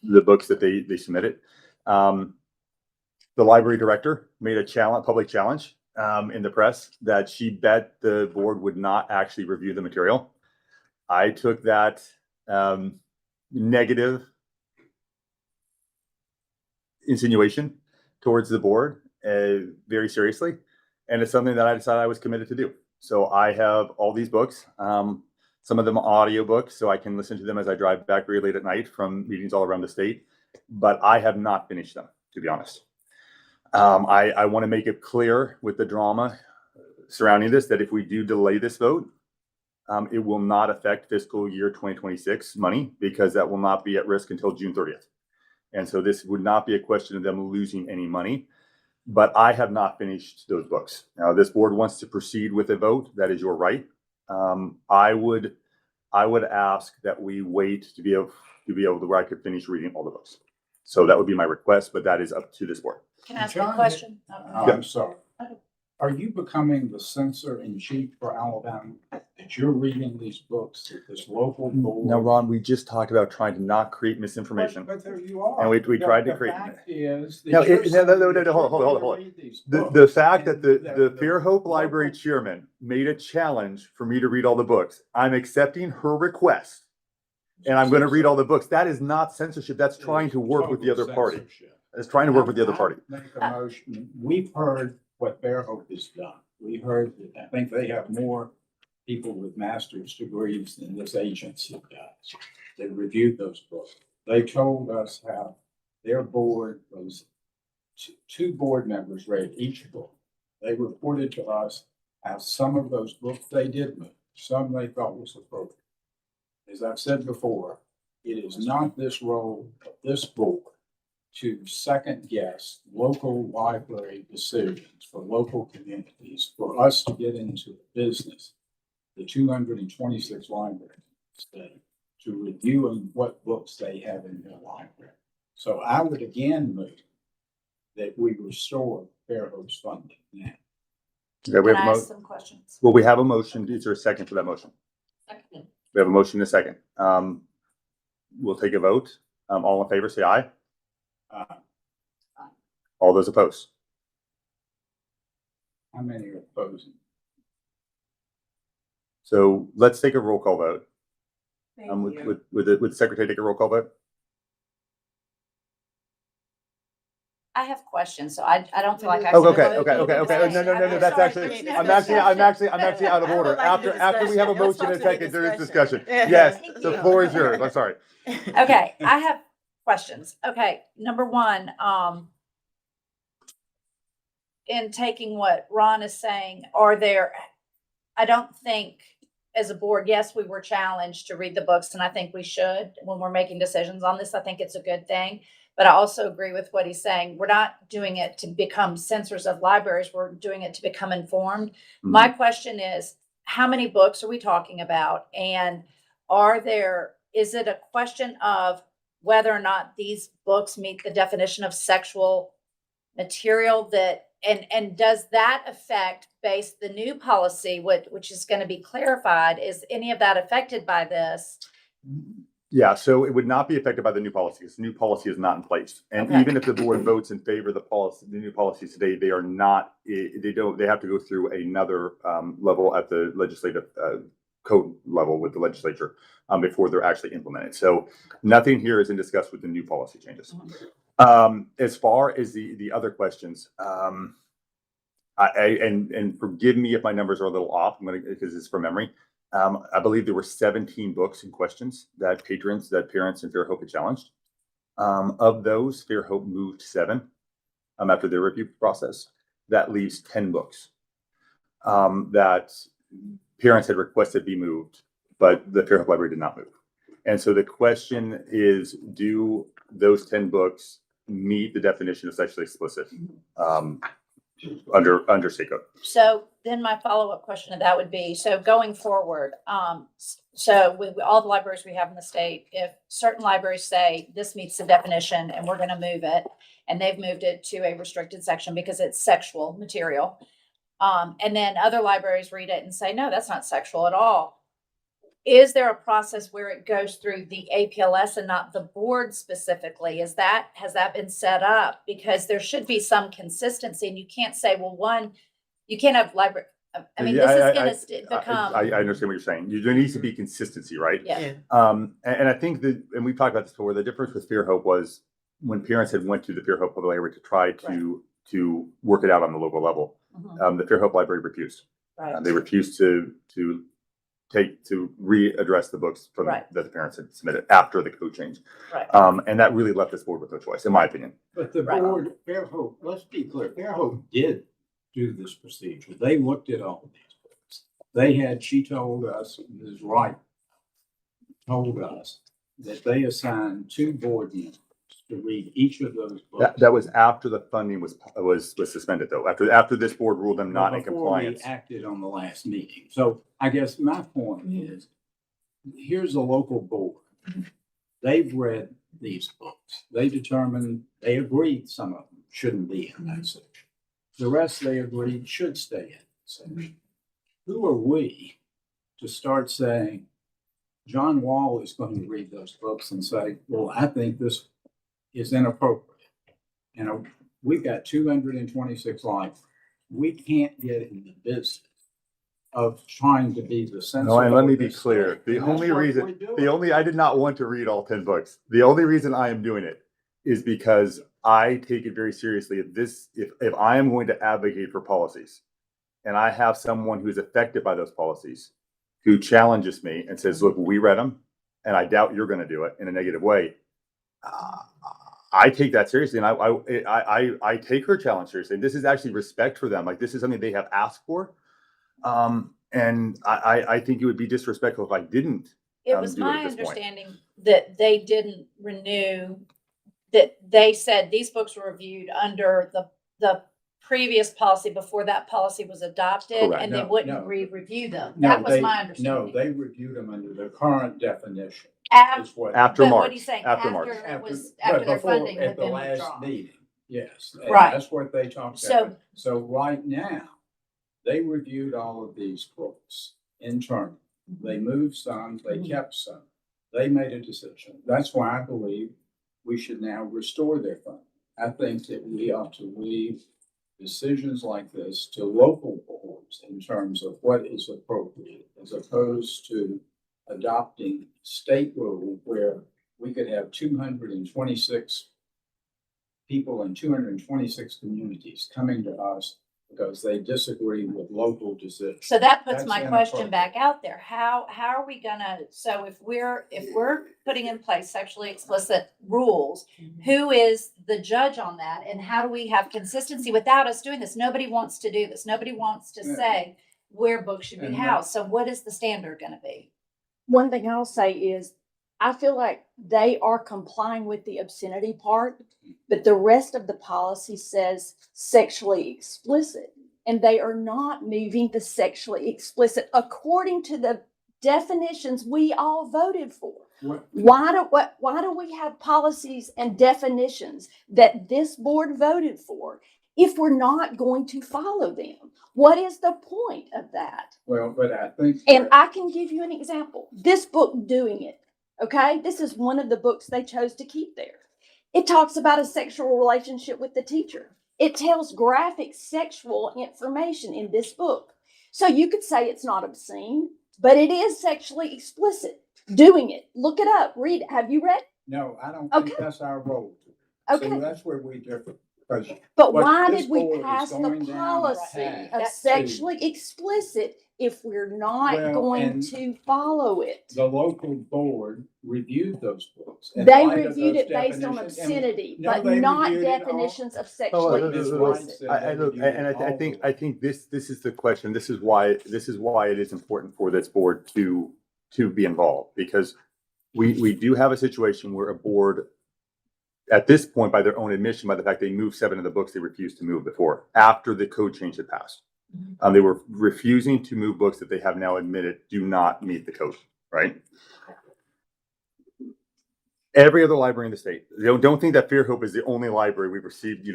the books that they submitted. The library director made a public challenge in the press that she bet the board would not actually review the material. I took that negative insinuation towards the board very seriously, and it's something that I decided I was committed to do. So I have all these books, some of them audio books, so I can listen to them as I drive back very late at night from meetings all around the state, but I have not finished them, to be honest. I want to make it clear with the drama surrounding this that if we do delay this vote, it will not affect fiscal year 2026 money because that will not be at risk until June 30th. And so this would not be a question of them losing any money, but I have not finished those books. Now, this board wants to proceed with a vote. That is your right. I would ask that we wait to be able to where I could finish reading all the books. So that would be my request, but that is up to this board. Can I ask a question? I'm sorry. Are you becoming the censor in chief for Alabama? That you're reading these books at this local board? No, Ron, we just talked about trying to not create misinformation. But there you are. And we tried to create. The fact is that No, you're no, hold on. The fact that the Fairhope Library chairman made a challenge for me to read all the books, I'm accepting her request, and I'm going to read all the books. That is not censorship. That's trying to work with the other party. It's trying to work with the other party. Make a motion. We've heard what Fairhope has done. We heard that I think they have more people with master's degrees than this agency does. They reviewed those books. They told us how their board was two board members read each book. They reported to us how some of those books they did move, some they thought was appropriate. As I've said before, it is not this role of this board to second guess local library decisions for local communities, for us to get into the business, the 226 libraries in the state, to reviewing what books they have in their library. So I would again move that we restore Fairhope's funding now. Okay, we have Can I ask some questions? well, we have a motion. Is there a second for that motion? Second. We have a motion and a second. We'll take a vote. All in favor, say aye. All those opposed? How many are opposing? So let's take a roll call vote. Thank you. Would the secretary take a roll call vote? I have questions, so I don't feel like I. Oh, should vote. okay. No. That's actually, I'm actually out of order. After we have a motion and a second, there is discussion. Yes, the floor is yours. I'm sorry. Okay, I have questions. Okay, number one, in taking what Ron is saying, I don't think as a board, yes, we were challenged to read the books, and I think we should when we're making decisions on this. I think it's a good thing. But I also agree with what he's saying. We're not doing it to become censors of libraries. We're doing it to become informed. My question is, how many books are we talking about? And is it a question of whether or not these books meet the definition of sexual material and does that affect the new policy, which is going to be clarified? Is any of that affected by this? Yeah, so it would not be affected by the new policy, because the new policy is not in place. And Okay. even if the board votes in favor of the new policies today, they are not, they have to go through another level at the legislative code level with the legislature before they're actually implemented. So nothing here is in discuss with the new policy changes. As far as the other questions, and forgive me if my numbers are a little off, because it's from memory. I believe there were 17 books and questions that parents in Fair Hope had challenged. Of those, Fair Hope moved 7 after their review process. That leaves 10 books that parents had requested be moved, but the Fair Hope Library did not move. And so the question is, do those 10 books meet the definition of sexually explicit under state code? So then my follow-up question to that would be, so going forward, so with all the libraries we have in the state, if certain libraries say this meets the definition and we're going to move it, and they've moved it to a restricted section because it's sexual material, and then other libraries read it and say, no, that's not sexual at all. Is there a process where it goes through the APLS and not the board specifically? Has that been set up? Because there should be some consistency, and you can't say, well, you can't have library. I mean, this is going to become. I understand what you're saying. There needs to be consistency, right? Yeah. And I think that, and we've talked about this before, the difference with Fair Hope was when parents had went to the Fair Hope Public Library to try to work it out on the local level, the Fair Hope Library refused. Right. They refused to readdress the books from that the parents had submitted after the code change. Right. And that really left this board with no choice, in my opinion. But the board, Fair Hope, let's be clear, Fair Hope did do this procedure. They looked at all of these books. She told us, Ms. Wright told us that they assigned 2 board members to read each of those books. That was after the funding was suspended, though. After this board ruled them not in compliance. Before we acted on the last meeting. So I guess my point is, here's a local board. They've read these books. They determined, they agreed some of them shouldn't be in that section. The rest they agreed should stay in that section. Who are we to start saying, John Wall is going to read those books and say, well, I think this is inappropriate. We've got 226 libraries. We can't get in the business of trying to be the censor. No, and let me be clear. I did not want to read all 10 books. The only reason I am doing it is because I take it very seriously. If I am going to advocate for policies and I have someone who's affected by those policies who challenges me and says, look, we read them and I doubt you're going to do it in a negative way. I take that seriously, and I take her challenge seriously. And this is actually respect for them. Like, this is something they have asked for. And I think it would be disrespectful if I didn't. It was my understanding that they didn't renew, that they said these books were reviewed under the previous policy before that policy was adopted. Correct. And they wouldn't re-review them. No, That was my understanding. No, they reviewed them under the current definition. After But March. what he's saying, After after March. their Before, funding at had the been last withdrawn. meeting, yes. And Right. that's what they talked So- about. So right now, they reviewed all of these books internally. They moved some, they kept some. They made a decision. That's why I believe we should now restore their funding. I think that we ought to leave decisions like this to local boards in terms of what is appropriate, as opposed to adopting state rule where we could have 226 people in 226 communities coming to us because they disagree with local decisions. So that puts That's my question inappropriate. back out there. How are we gonna, so if we're putting in place sexually explicit rules, who is the judge on that? And how do we have consistency without us doing this? Nobody wants to do this. Nobody wants to Yeah. say where books should be And housed. So what is the standard gonna be? One thing I'll say is, I feel like they are complying with the obscenity part, but the rest of the policy says sexually explicit. And they are not moving the sexually explicit according to the definitions we all voted for. Why do we have policies and definitions that this board voted for if we're not going to follow them? What is the point of that? Well, but I think. And I can give you an example. This book, Doing It, okay? This is one of the books they chose to keep there. It talks about a sexual relationship with the teacher. It tells graphic sexual information in this book. So you could say it's not obscene, but it is sexually explicit. Doing It. Look it up. Read it. Have you read it? No, I don't Okay. think that's our role. Okay. See, that's where we differ. Because But what why this did we board is pass the going down policy the of path sexually explicit if we're not Well, going and to follow it? The local board reviewed those books. in They light of reviewed those it based on definitions, and- obscenity, No, but they not reviewed it all- definitions of Oh, sexually Ms. White explicit. said I they look, reviewed and it all the I way. think this is the question. This is why it is important for this board to be involved, because we do have a situation where a board, at this point, by their own admission, by the fact they moved 7 of the books they refused to move before, after the code change had passed. They were refusing to move books that they have now admitted do not meet the code, right? Every other library in the state, don't think that Fairhope is the only library we've received,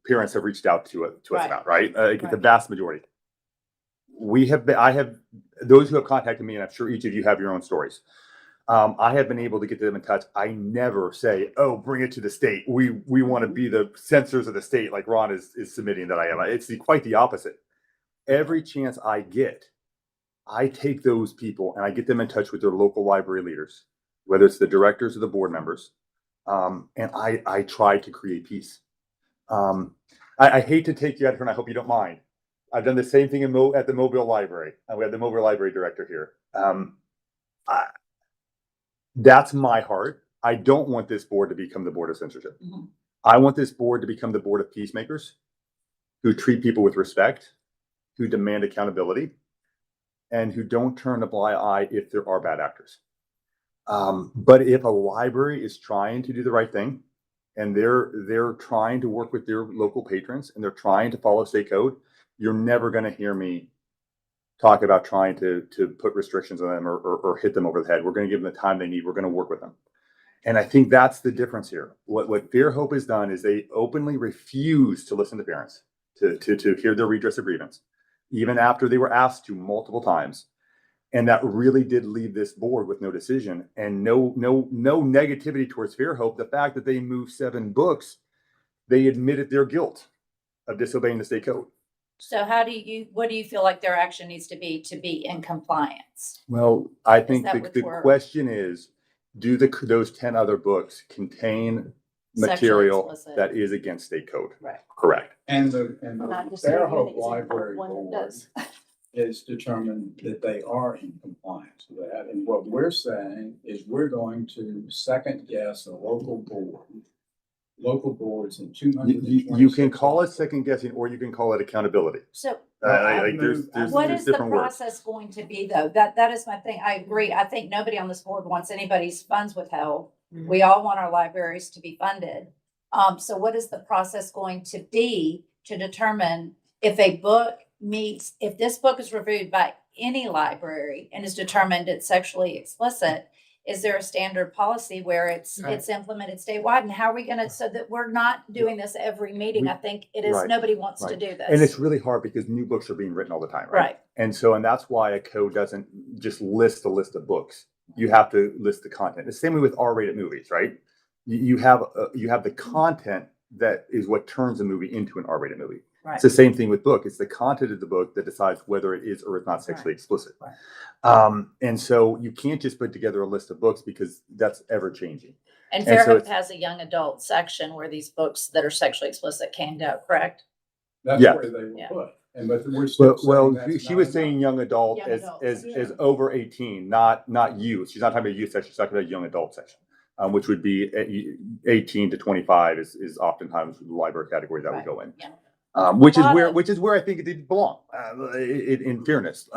parents have reached out to us Right. about, right? The Right. vast majority. I have, those who have contacted me, and I'm sure each of you have your own stories. I have been able to get them in touch. I never say, "Oh, bring it to the state. We want to be the censors of the state," like Ron is submitting that I am. It's quite the opposite. Every chance I get, I take those people and I get them in touch with their local library leaders, whether it's the directors or the board members, and I try to create peace. I hate to take you out here, and I hope you don't mind. I've done the same thing at the Mobile Library. We have the Mobile Library director here. That's my heart. I don't want this board to become the board of censorship. Mhm. I want this board to become the board of peacemakers who treat people with respect, who demand accountability, and who don't turn a blind eye if there are bad actors. But if a library is trying to do the right thing, and they're trying to work with their local patrons, and they're trying to follow state code, you're never going to hear me talk about trying to put restrictions on them or hit them over the head. We're going to give them the time they need. We're going to work with them. And I think that's the difference here. What Fairhope has done is they openly refuse to listen to parents, to hear their redress of grievance, even after they were asked to multiple times. And that really did leave this board with no decision and no negativity towards Fairhope. The fact that they moved 7 books, they admitted their guilt of disobeying the state code. So what do you feel like their action needs to be in compliance? Well, I think that the what the we're- question is, do those 10 other books contain Sexually material explicit. that is against state code? Right. Correct. And the Not just give you an Fairhope example of Library one that Board does. is determined that they are in compliance with that. And what we're saying is we're going to second guess a local boards in 226. You can call it second guessing, or you can call it accountability. So There's what is the different words. process going to be though? That is my thing. I agree. I think nobody on this board wants anybody's funds withheld. We all want our libraries to be funded. So what is the process going to be to determine if if this book is reviewed by any library and is determined it's sexually explicit? Is there a standard policy where it's implemented statewide? And how are we gonna, so that we're not doing this every meeting? I think it is, Right. nobody wants to Right. do this. And it's really hard because new books are being written all the time, right? Right. And that's why a code doesn't just list a list of books. You have to list the content. The same way with R-rated movies, right? You have the content that is what turns a movie into an R-rated movie. Right. It's the same thing with book. It's the content of the book that decides whether it is or is not sexually explicit. Right. And so you can't just put together a list of books because that's ever changing. And And so Fairhope it's- has a young adult section where these books that are sexually explicit can go, correct? That's Yes. where they were Yeah. put. And but we're still Well, saying that's she was not saying enough. young adult Young as, adult as, section. as over 18, not youth. She's not talking about youth section, she's talking about young adult section. Which would be 18 to 25 is oftentimes the library category that would Right, go in. yeah. Which is Lot where, of- I think it did belong, in fairness.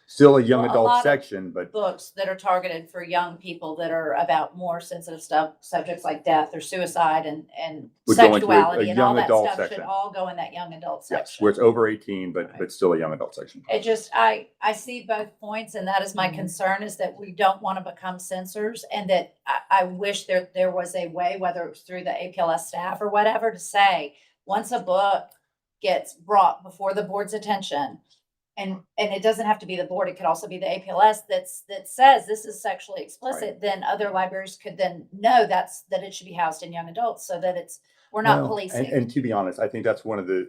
Still a young Well, a adult lot of section, but Books that are targeted for young people that are about more sensitive subjects like death or suicide and Would go into a sexuality and all young that adult stuff should section. all go in that young adult yes, section. where it's over 18, but still a young adult section. It just, I see both points, and that is my concern, is that we don't want to become censors, and that I wish there was a way, whether it's through the APLS staff or whatever, to say, once a book gets brought before the board's attention, and it doesn't have to be the board, it could also be the APLS that says this is sexually explicit, then other libraries could then know that it should be housed in young adults, so that we're not Well, policing. And to be honest, I think that's one of the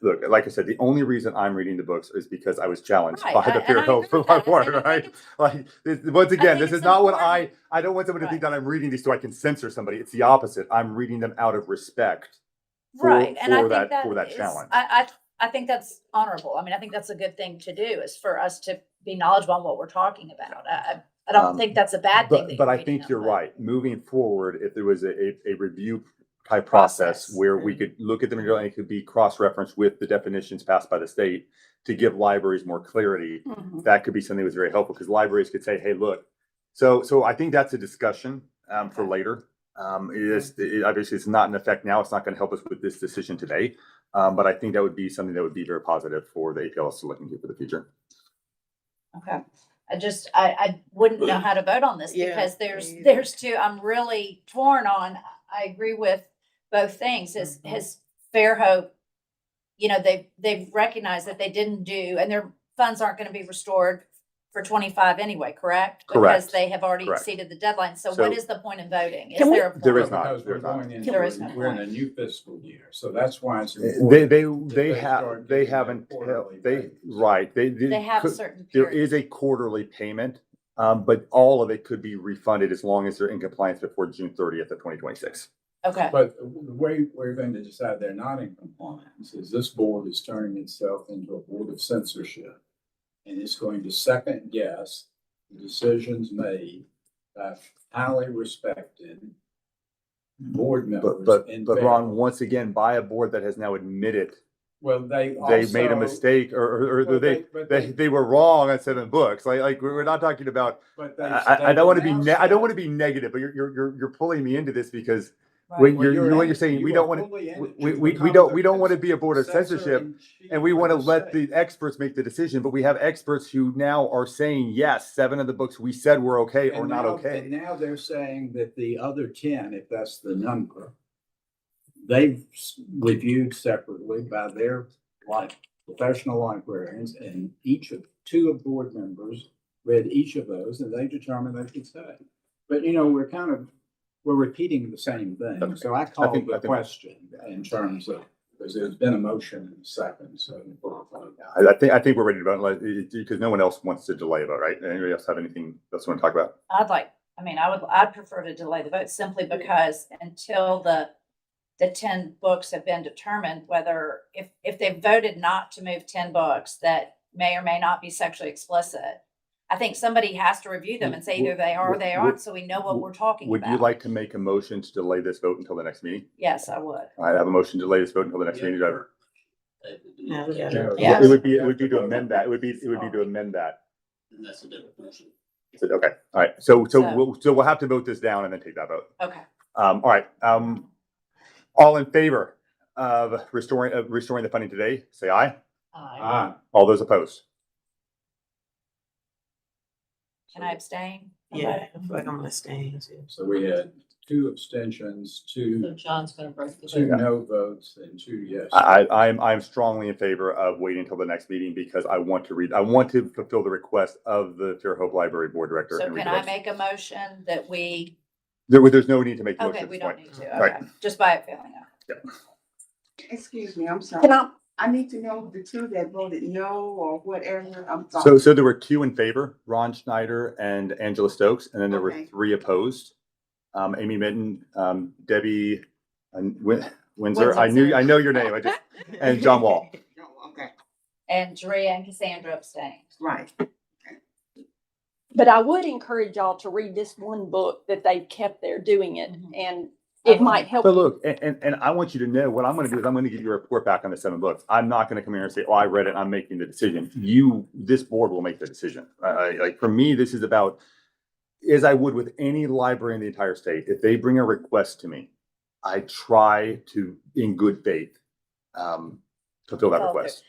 look, like I said, the only reason I'm reading the books is because I was challenged Right, by the and Fair I Health agree for with that, Life, and I right? think Like, once again, think this is it's not what important. I don't want somebody to think Right. that I'm reading these so I can censor somebody. It's the opposite. I'm reading them out of respect for, Right, and I for think that, for that is- challenge. I think that's honorable. I mean, I think that's a good thing to do, is for us to be knowledgeable on what we're talking about. I don't think that's a bad thing. But I think you're right. Moving forward, if there was a review type process where we could look at them and it could be cross-referenced with the definitions passed by the state to give libraries more clarity, that could be something that was very helpful, because libraries could say, hey, look. So I think that's a discussion for later. Obviously it's not in effect now. It's not going to help us with this decision today. But I think that would be something that would be very positive for the APLS to look into for the future. Okay. I wouldn't know how to vote on this, because there's two, I'm really torn on. I agree with both things. Has Fairhope, they've recognized that they didn't do, and their funds aren't going to be restored for 25 anyway, correct? Correct. Because they have already Correct. exceeded the deadline. So So- what is the point in voting? Is Can we- there a point? There is not. Because we're There's not. going into, There is no we're in a point. new fiscal year, so that's why it's important. They start they getting haven't, their quarterly they, payments. right, They have a could- certain there period. is a quarterly payment, but all of it could be refunded as long as they're in compliance before June 30th of 2026. Okay. But the way we're going to decide they're not in compliance is this board is turning itself into a board of censorship. And it's going to second guess the decisions made by highly respected board members. But in Ron, Fairhope. once again, by a board that has now admitted Well, they they made a also- mistake, or Well, they were wrong on 7 books. Like we're not talking about. But they- I don't want to be now I don't said- want to be negative, but you're pulling me into this because Right. when Well, you're in it. saying You we are don't want fully in to it. we You we become don't we the don't want to be a board of censor censorship, in chief and we of want to the let state. the experts make the decision. But we have experts who now are saying yes, 7 of the books we said were okay or And not now- okay. And now they're saying that the other 10, if that's the number, they've reviewed separately by their professional librarians, and two of board members read each of those, and they determined they could say. But we're repeating the same thing. So I call the question in terms of, because there's been a motion in a second, so. I think we're ready to vote because no one else wants to delay a vote, right? Anybody else have anything else you want to talk about? I'd prefer to delay the vote, simply because until the 10 books have been determined, whether if they voted not to move 10 books that may or may not be sexually explicit, I think somebody has to review them and say either they are or they aren't, so we know what we're talking Would about. you like to make a motion to delay this vote until the next meeting? Yes, I would. I have a motion to delay this vote until the next meeting. Do Yes. It would be to amend that. It would be to amend that. And that's a different motion. Okay, all right. So we'll have to vote this down and then take that vote. Okay. All right. All in favor of restoring the funding today, say aye. Aye. All those opposed? Can I abstain? Yeah, I feel like I'm gonna abstain too. So we had 2 abstentions, So 2 John's gonna break the 2 vote. no votes, and 2 yes. I'm strongly in favor of waiting until the next meeting because I want to fulfill the request of the Fairhope Library Board Director. So and read can the I books. make a motion that we, There's no need to make the motion okay, at we this don't point. need to, Right. okay, just by it feeling out. Excuse me, I'm sorry. Can I need to know the 2 that voted no or whatever. I'm sorry. So there were 2 in favor, Ron Schneider and Angela Stokes, and then there were Okay. 3 opposed. Amy Mitten, Debbie, and Windsor. I know your name. And John Wall. Okay, And Drea and Cassandra abstained. right. But I would encourage y'all to read this one book that they've kept there doing it, and I it will. might help. But you. look, and I want you to know what I'm going to do is I'm going to give you a report back on the 7 books. I'm not going to come here and say, "Oh, I read it. I'm making the decision." This board will make the decision. Like for me, this is about, as I would with any library in the entire state. If they bring a request to me, I try to, in good faith, fulfill that Follow request.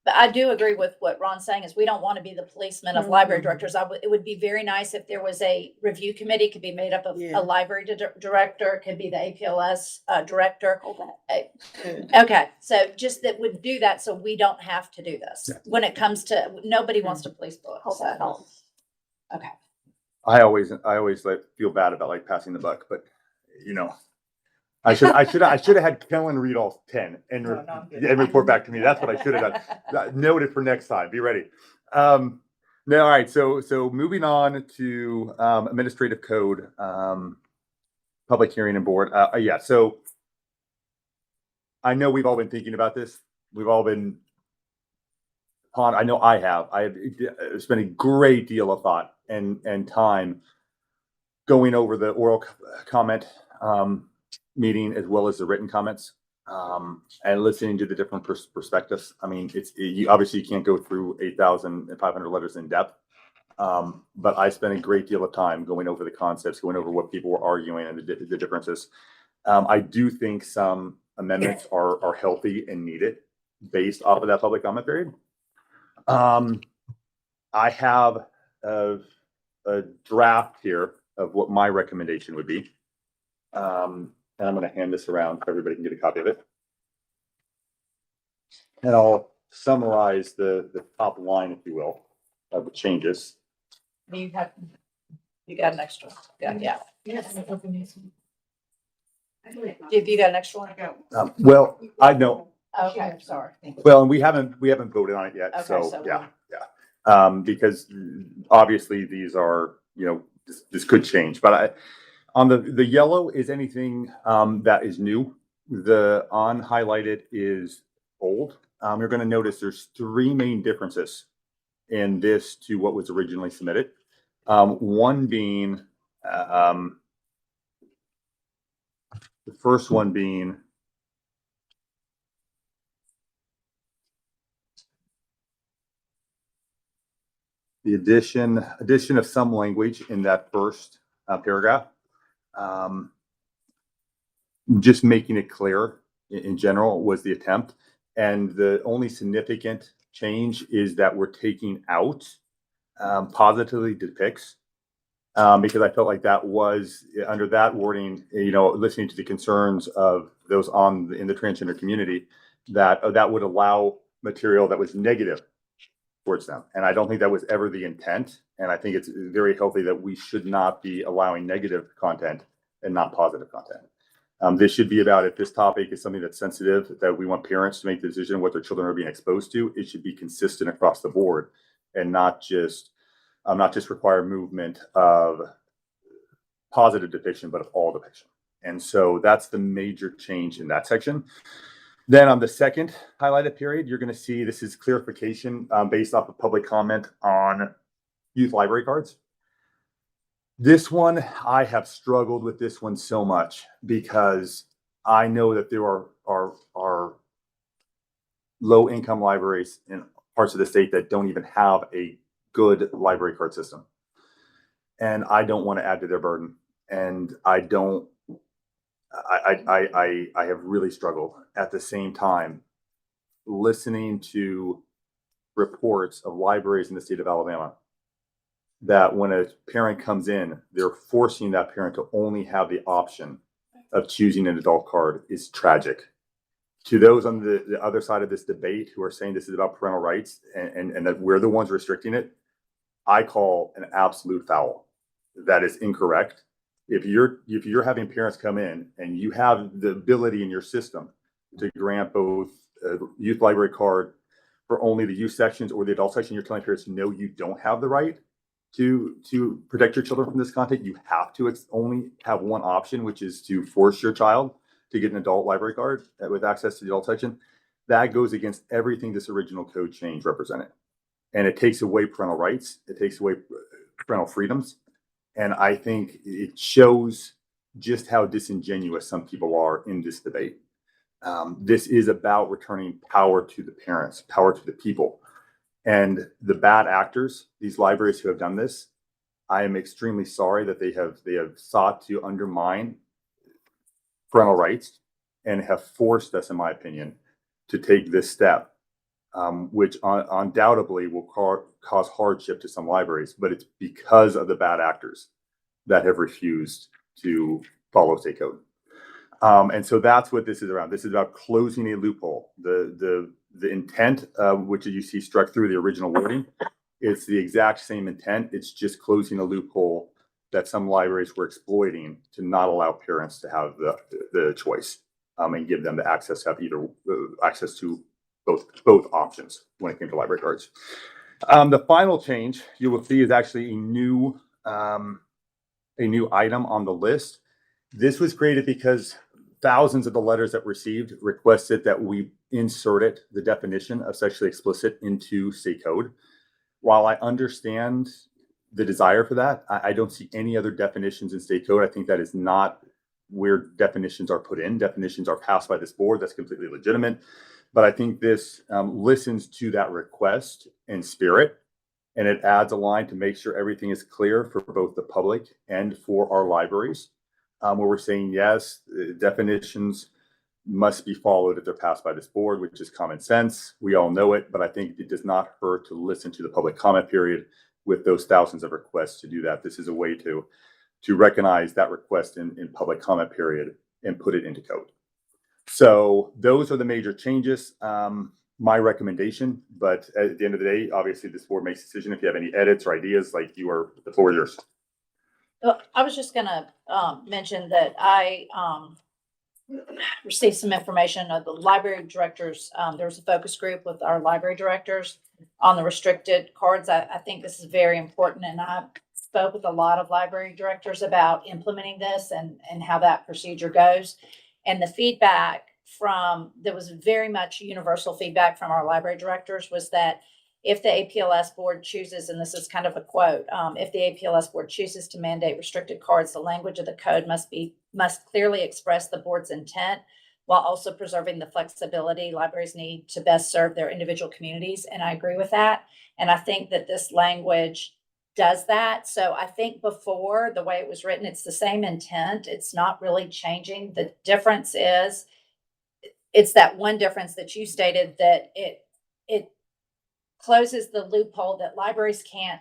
But I do agree with what Ron's saying is we don't want to be the policeman of library directors. It would be very nice if there was a review committee, could be made up of Yeah. a library director, could be the APLS director. Hold that. Okay, so just that would do that so we don't have to do this. When it comes to, nobody wants to police books. Hold that thought. Okay. I always like feel bad about like passing the buck, but you know, I should have had Kellen read all 10 and report back to me. That's what I should have done. Noted for next time. Be ready. No, all right. So moving on to administrative code, public hearing and board. Yeah. So I know we've all been thinking about this. We've all been I know I have spent a great deal of thought and time going over the oral comment meeting as well as the written comments and listening to the different perspectives. I mean, you obviously can't go through 8,500 letters in depth, but I spent a great deal of time going over the concepts, going over what people were arguing and the differences. I do think some amendments are healthy and needed based off of that public comment period. I have a draft here of what my recommendation would be. And I'm going to hand this around so everybody can get a copy of it. And I'll summarize the top line, if you will, of the changes. You got an extra. Yeah. If you got an extra one? Well, I know. Okay, sorry. Well, and we haven't voted on it yet. Okay, So so yeah. Because obviously these are, this could change, but on the yellow is anything that is new. The unhighlighted is old. You're going to notice there's 3 main differences in this to what was originally submitted. One being, the first one being the addition of some language in that first paragraph. Just making it clear in general was the attempt. And the only significant change is that we're taking out positively depicts, because I felt like that was under that wording, listening to the concerns of those in the transgender community, that would allow material that was negative towards them. And I don't think that was ever the intent. And I think it's very healthy that we should not be allowing negative content and not positive content. This should be about, if this topic is something that's sensitive, that we want parents to make the decision what their children are being exposed to, it should be consistent across the board and not just require movement of positive depiction, but of all depiction. And so that's the major change in that section. Then on the second highlighted period, you're going to see this is clarification based off of public comment on youth library cards. This one, I have struggled with this one so much because I know that there are low income libraries in parts of the state that don't even have a good library card system. And I don't want to add to their burden. And I have really struggled. At the same time, listening to reports of libraries in the state of Alabama that when a parent comes in, they're forcing that parent to only have the option of choosing an adult card is tragic. To those on the other side of this debate who are saying this is about parental rights and that we're the ones restricting it, I call an absolute foul. That is incorrect. If you're having parents come in and you have the ability in your system to grant both a youth library card for only the youth sections or the adult section, you're telling parents, no, you don't have the right to protect your children from this content. You have to only have one option, which is to force your child to get an adult library card with access to the adult section, that goes against everything this original code change represented. And it takes away parental rights. It takes away parental freedoms. And I think it shows just how disingenuous some people are in this debate. This is about returning power to the parents, power to the people. And the bad actors, these libraries who have done this, I am extremely sorry that they have sought to undermine parental rights and have forced us, in my opinion, to take this step, which undoubtedly will cause hardship to some libraries, but it's because of the bad actors that have refused to follow state code. And so that's what this is around. This is about closing a loophole. The intent, which you see struck through the original wording, it's the exact same intent. It's just closing a loophole that some libraries were exploiting to not allow parents to have the choice and give them the access to have either access to both options when it came to library cards. The final change you will see is actually a new item on the list. This was created because thousands of the letters that received requested that we inserted the definition of sexually explicit into state code. While I understand the desire for that, I don't see any other definitions in state code. I think that is not where definitions are put in. Definitions are passed by this board. That's completely legitimate. But I think this listens to that request in spirit, and it adds a line to make sure everything is clear for both the public and for our libraries, where we're saying, yes, definitions must be followed if they're passed by this board, which is common sense. We all know it, but I think it does not hurt to listen to the public comment period with those thousands of requests to do that. This is a way to recognize that request in public comment period and put it into code. So those are the major changes. My recommendation, but at the end of the day, obviously this board makes a decision. If you have any edits or ideas, like the floor is yours. I was just gonna mention that I received some information of the library directors. There was a focus group with our library directors on the restricted cards. I think this is very important, and I spoke with a lot of library directors about implementing this and how that procedure goes. And the feedback there was very much universal feedback from our library directors was that if the APLS board chooses, and this is kind of a quote, if the APLS board chooses to mandate restricted cards, the language of the code must clearly express the board's intent while also preserving the flexibility libraries need to best serve their individual communities. And I agree with that. And I think that this language does that. So I think before, the way it was written, it's the same intent. It's not really changing. The difference is, it's that one difference that you stated, that it closes the loophole that libraries can't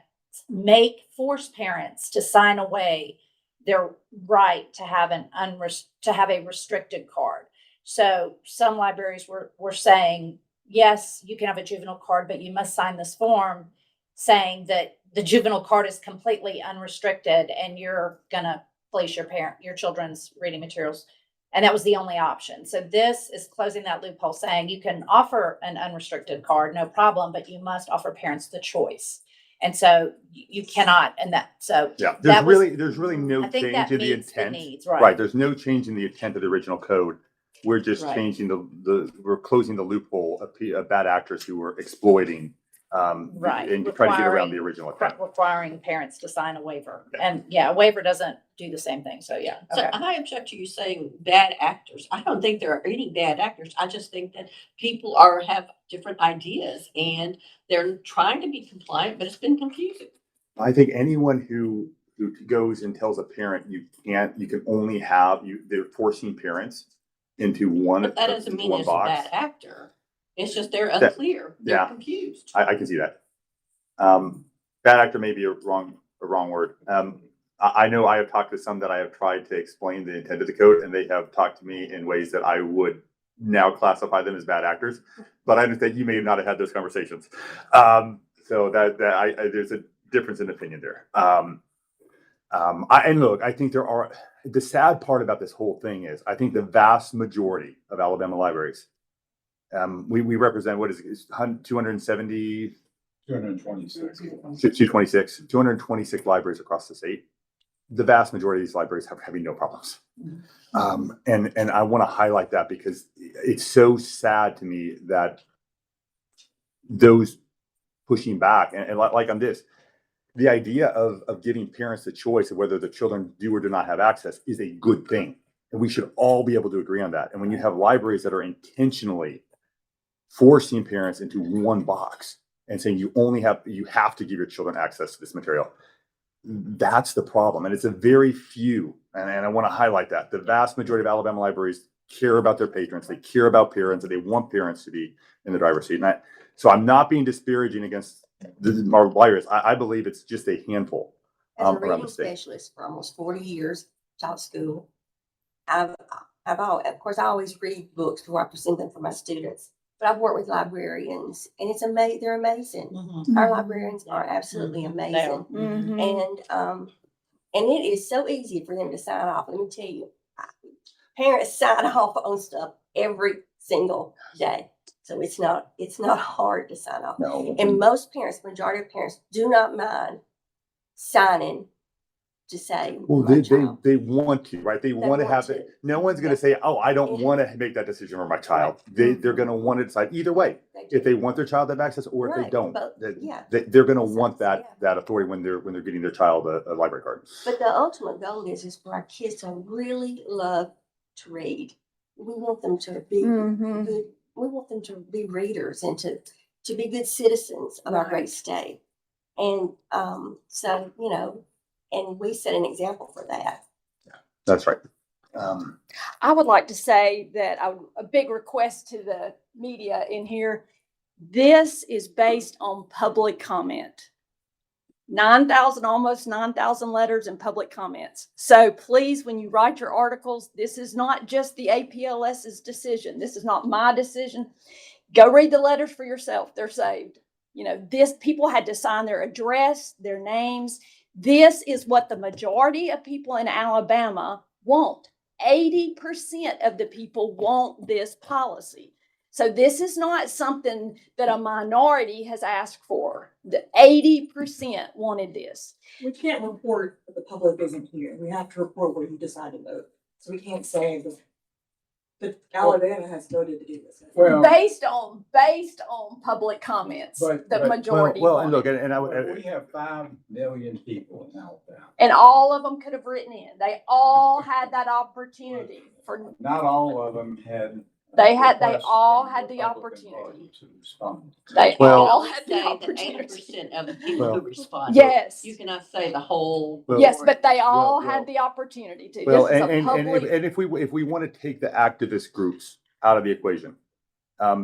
force parents to sign away their right to have a restricted card. So some libraries were saying, yes, you can have a juvenile card, but you must sign this form saying that the juvenile card is completely unrestricted and you're gonna police your children's reading materials. And that was the only option. So this is closing that loophole, saying you can offer an unrestricted card, no problem, but you must offer parents the choice. And so you cannot, and that, so. Yeah, there's really no I think change that in the meets the intent. needs, right. Right, there's no change in the intent of the original code. We're just Right. changing we're closing the loophole of bad actors who were exploiting Right. and trying to get around the original intent. Requiring parents to sign a waiver. And yeah, a waiver doesn't do the same thing. So yeah. So Okay. I object to you saying bad actors. I don't think there are any bad actors. I just think that people have different ideas and they're trying to be compliant, but it's been confusing. I think anyone who goes and tells a parent they're forcing parents into one But that doesn't mean it's a box. bad actor. It's just they're unclear. They're confused. I can see that. Bad actor may be a wrong word. I know I have talked to some that I have tried to explain the intent of the code, and they have talked to me in ways that I would now classify them as bad actors. But I understand you may not have had those conversations. So there's a difference in opinion there. And look, I think the sad part about this whole thing is I think the vast majority of Alabama libraries, we represent, what is it, 226 libraries across the state. the vast majority of these libraries have having no problems. And I want to highlight that because it's so sad to me that those pushing back and like on this, the idea of giving parents the choice of whether the children do or do not have access is a good thing. And we should all be able to agree on that. And when you have libraries that are intentionally forcing parents into one box and saying you have to give your children access to this material, that's the problem. And it's a very few, and I want to highlight that the vast majority of Alabama libraries care about their patrons, they care about parents, and they want parents to be in the driver's seat. So I'm not being disparaging against our libraries. I believe it's just a handful As a around reading the state. specialist for almost 40 years, taught school, of course, I always read books before I present them for my students. But I've worked with librarians, and it's amazing. They're amazing. Our librarians are absolutely amazing, and it is so easy for them to sign off. Let me tell you, parents sign off on stuff every single day, so it's not hard to sign off. No. And most parents, majority of parents, do not mind signing to say, Well, my child. they want to, right? They want to have to. it. No one's going to say, "Oh, I don't want to make that decision for my child." They're going to want to decide either way. If they want their child to have access, or if they don't, they're going to want that authority when they're getting their child a library card. But the ultimate goal is for our kids to really love to read. We want them to be good. We want them to be readers and to be good citizens of our great state. And so, and we set an example for that. That's right. I would like to say that a big request to the media in here. This is based on public comment. 9,000, almost 9,000 letters and public comments. So please, when you write your articles, this is not just the APLS's decision. This is not my decision. Go read the letters for yourself. They're saved. This people had to sign their address, their names. This is what the majority of people in Alabama want. 80% of the people want this policy. So this is not something that a minority has asked for. The 80% wanted this. We can't report that the public isn't here. We have to report what you decide to vote. So we can't say that Alabama has voted to do this. Well, based on public comments, the majority. Well, and look, and we have 5 million people in Alabama, and all of them could have written in. They all had that opportunity. For not all of them had. They all had the opportunity to respond. They all had the say that opportunity. 80% of the people who responded. Yes. You cannot say the whole. Yes, but they all had the opportunity to. Well, This is a public. and if we want to take the activist groups out of the equation,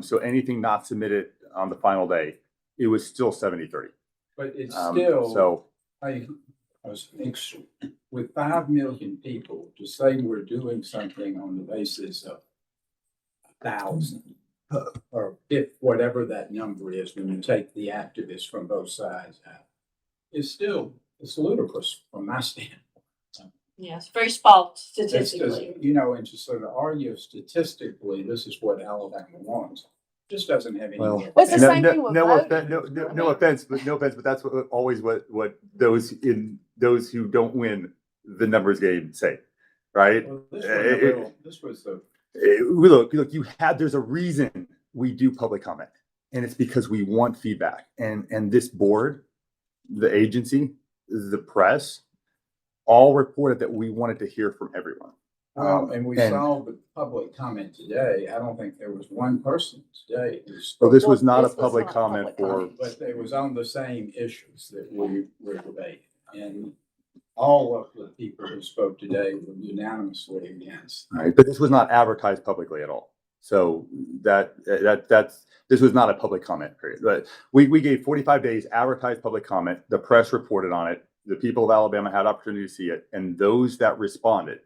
so anything not submitted on the final day, it was still 70-30. But it's still. So I was with 5 million people to say we're doing something on the basis of 1,000 or if whatever that number is when you take the activists from both sides out, it's ludicrous from my standpoint. Yes, very small It's statistically. and to sort of argue statistically, this is what Alabama wants. Just doesn't have any. What's the same thing with no offense, but that's always what those who don't win the numbers game say, right? Well, this was the. Look, there's a reason we do public comment, and it's because we want feedback. And this board, the agency, the press, all reported that we wanted to hear from everyone. Well, and we saw the public comment today. I don't think there was one person today who spoke. Well, this was not a public comment but it was on the same issues that we were debating. And all of the people who spoke today were unanimously against. Right, but this was not advertised publicly at all. So this was not a public comment period. But we gave 45 days advertised public comment. The press reported on it. The people of Alabama had opportunity to see it, and those that responded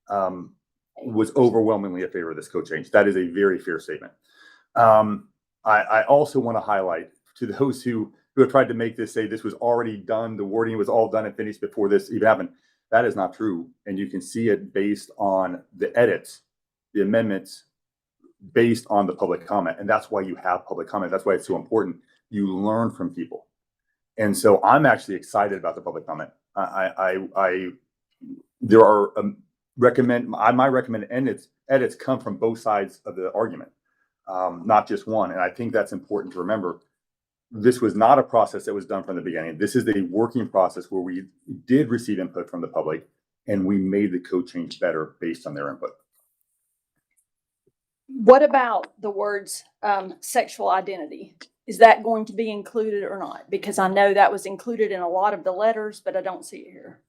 was overwhelmingly in favor of this code change. That is a very fair statement. I also want to highlight to those who have tried to make this say this was already done, the wording was all done and finished before this even happened. That is not true. And you can see it based on the edits, the amendments, based on the public comment. And that's why you have public comment. That's why it's so important. You learn from people. And so I'm actually excited about the public comment. I there are my recommend edits come from both sides of the argument, not just one. And I think that's important to remember. This was not a process that was done from the beginning. This is a working process where we did receive input from the public and we made the code change better based on their input. What about the words sexual identity? Is that going to be included or not? Because I know that was included in a lot of the letters, but I don't see it here.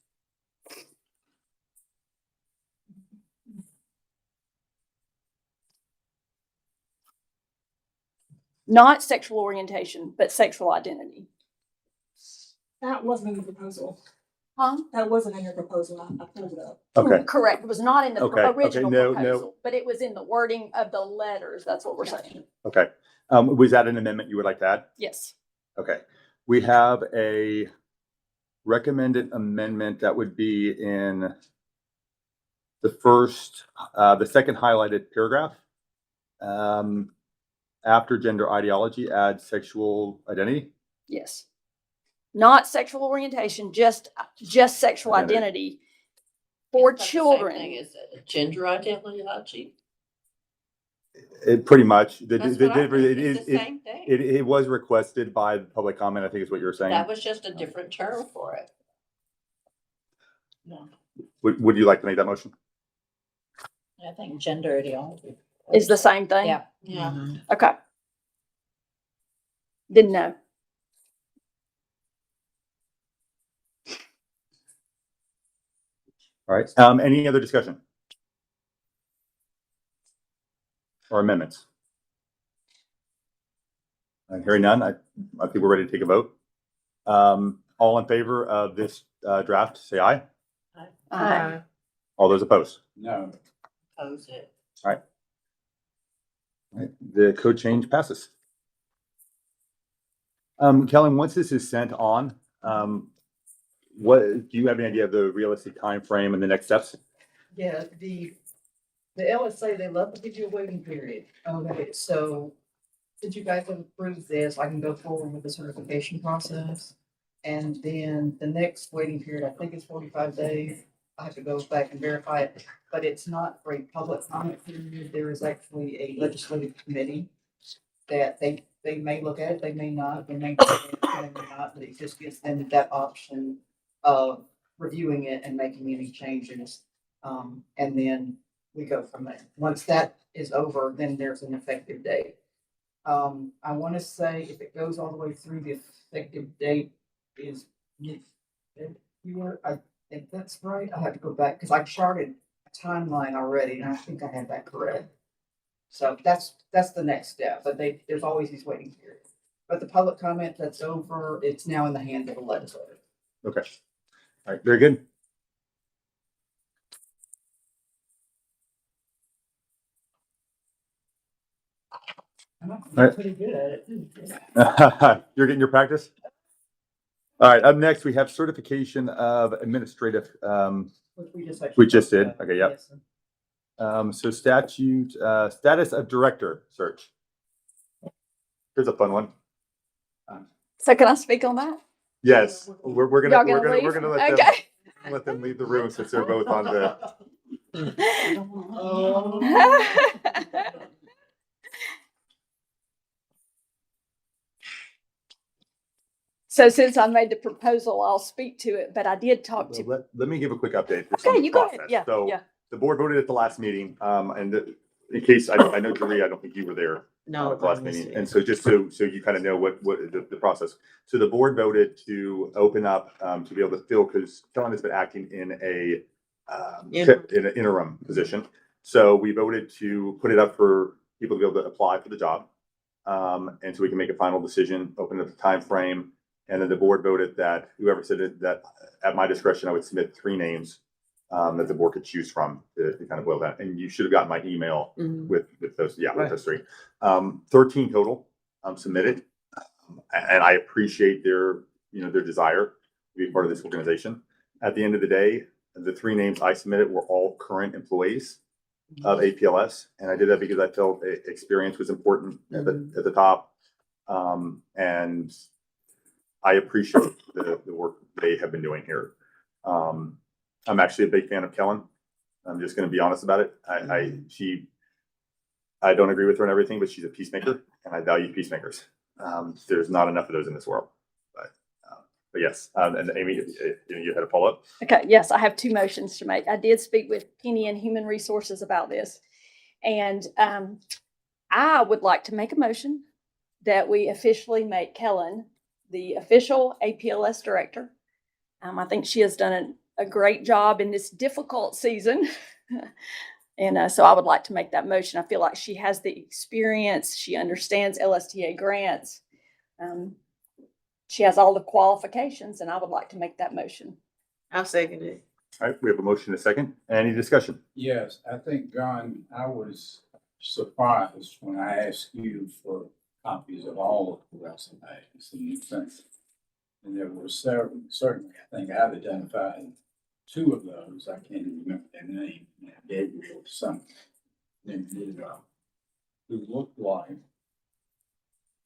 Not sexual orientation, but sexual identity. That wasn't in the proposal. Huh? That wasn't in your proposal. I pulled it up. Okay. Correct. It was not in the original No, proposal, but it was in the wording of the letters. That's what we're saying. Okay. Was that an amendment you would like to add? Yes. Okay. We have a recommended amendment that would be in the second highlighted paragraph. After gender ideology, add sexual identity. Yes. Not sexual orientation, just sexual identity for children. Is it gender ideology? It pretty much. That's what I think. It's the same thing. It was requested by the public comment, I think is what you were saying. That was just a different term for it. No, Would you like to make that motion? I think gender ideology Is the same thing? Yeah. Yeah. Okay. Didn't know. All right. Any other discussion or amendments? Hearing none, I think we're ready to take a vote. All in favor of this draft, say aye. Aye. All those opposed? No. Oppose it. All right. All right. The code change passes. Kellen, once this is sent on, what do you have any idea of the realistic time frame and the next steps? Yeah, the LSA, they love to give you a waiting period. Okay, so since you guys have approved this, I can go forward with the certification process. And then the next waiting period, I think it's 45 days. I have to go back and verify it, but it's not for a public comment period. There is actually a legislative committee that they may look at it, they may not, they may not, but it just gives them that option of reviewing it and making any changes. And then we go from there. Once that is over, then there's an effective date. I want to say if it goes all the way through, the effective date is I think that's right. I have to go back because I charted a timeline already and I think I had that correct. So that's the next step, but there's always these waiting periods. But the public comment that's over, it's now in the hands of the legislature. Okay. All right. Very good. I'm right. pretty good at it. You're getting your practice? All right. Up next, we have certification of administrative. We just did. Okay. Yep. Yes, So status of director search. Here's a fun one. So can I speak on that? Yes, we're gonna Y'all gonna leave? let them leave the room since they're both on the. So since I made the proposal, I'll speak to it, but I did talk to. Let me give a quick update. Okay, you go ahead. Yeah, So yeah. the board voted at the last meeting, in case, I know Jeree, I don't think you were there. No, At the last meeting. And so just so you kind of know what the process. So the board voted to open up, to be able to fill, because Kellen has been acting in an interim position. So we voted to put it up for people to be able to apply for the job. And so we can make a final decision, open up the time frame. And then the board voted that whoever said it, that at my discretion, I would submit 3 names that the board could choose from to kind of boil that. And you should have gotten my email with those, with those 3. 13 total submitted. And I appreciate their desire to be part of this organization. At the end of the day, the 3 names I submitted were all current employees of APLS. And I did that because I felt experience was important at the top. And I appreciate the work they have been doing here. I'm actually a big fan of Kellen. I'm just going to be honest about it. I don't agree with her and everything, but she's a peacemaker, and I value peacemakers. There's not enough of those in this world. But yes, and Amy, if you had a follow-up. Okay, yes, I have two motions to make. I did speak with Penny and Human Resources about this. And I would like to make a motion that we officially make Kellen the official APLS director. I think she has done a great job in this difficult season. And so I would like to make that motion. I feel like she has the experience. She understands LSTA grants. She has all the qualifications, and I would like to make that motion. I'll second it. All right, we have a motion and a second. Any discussion? Yes, I think, John, I was surprised when I asked you for copies of all of the resumes and you sent. And there were several, certainly, I think I've identified two of those. I can't even remember their name. Gabriel something. Who looked like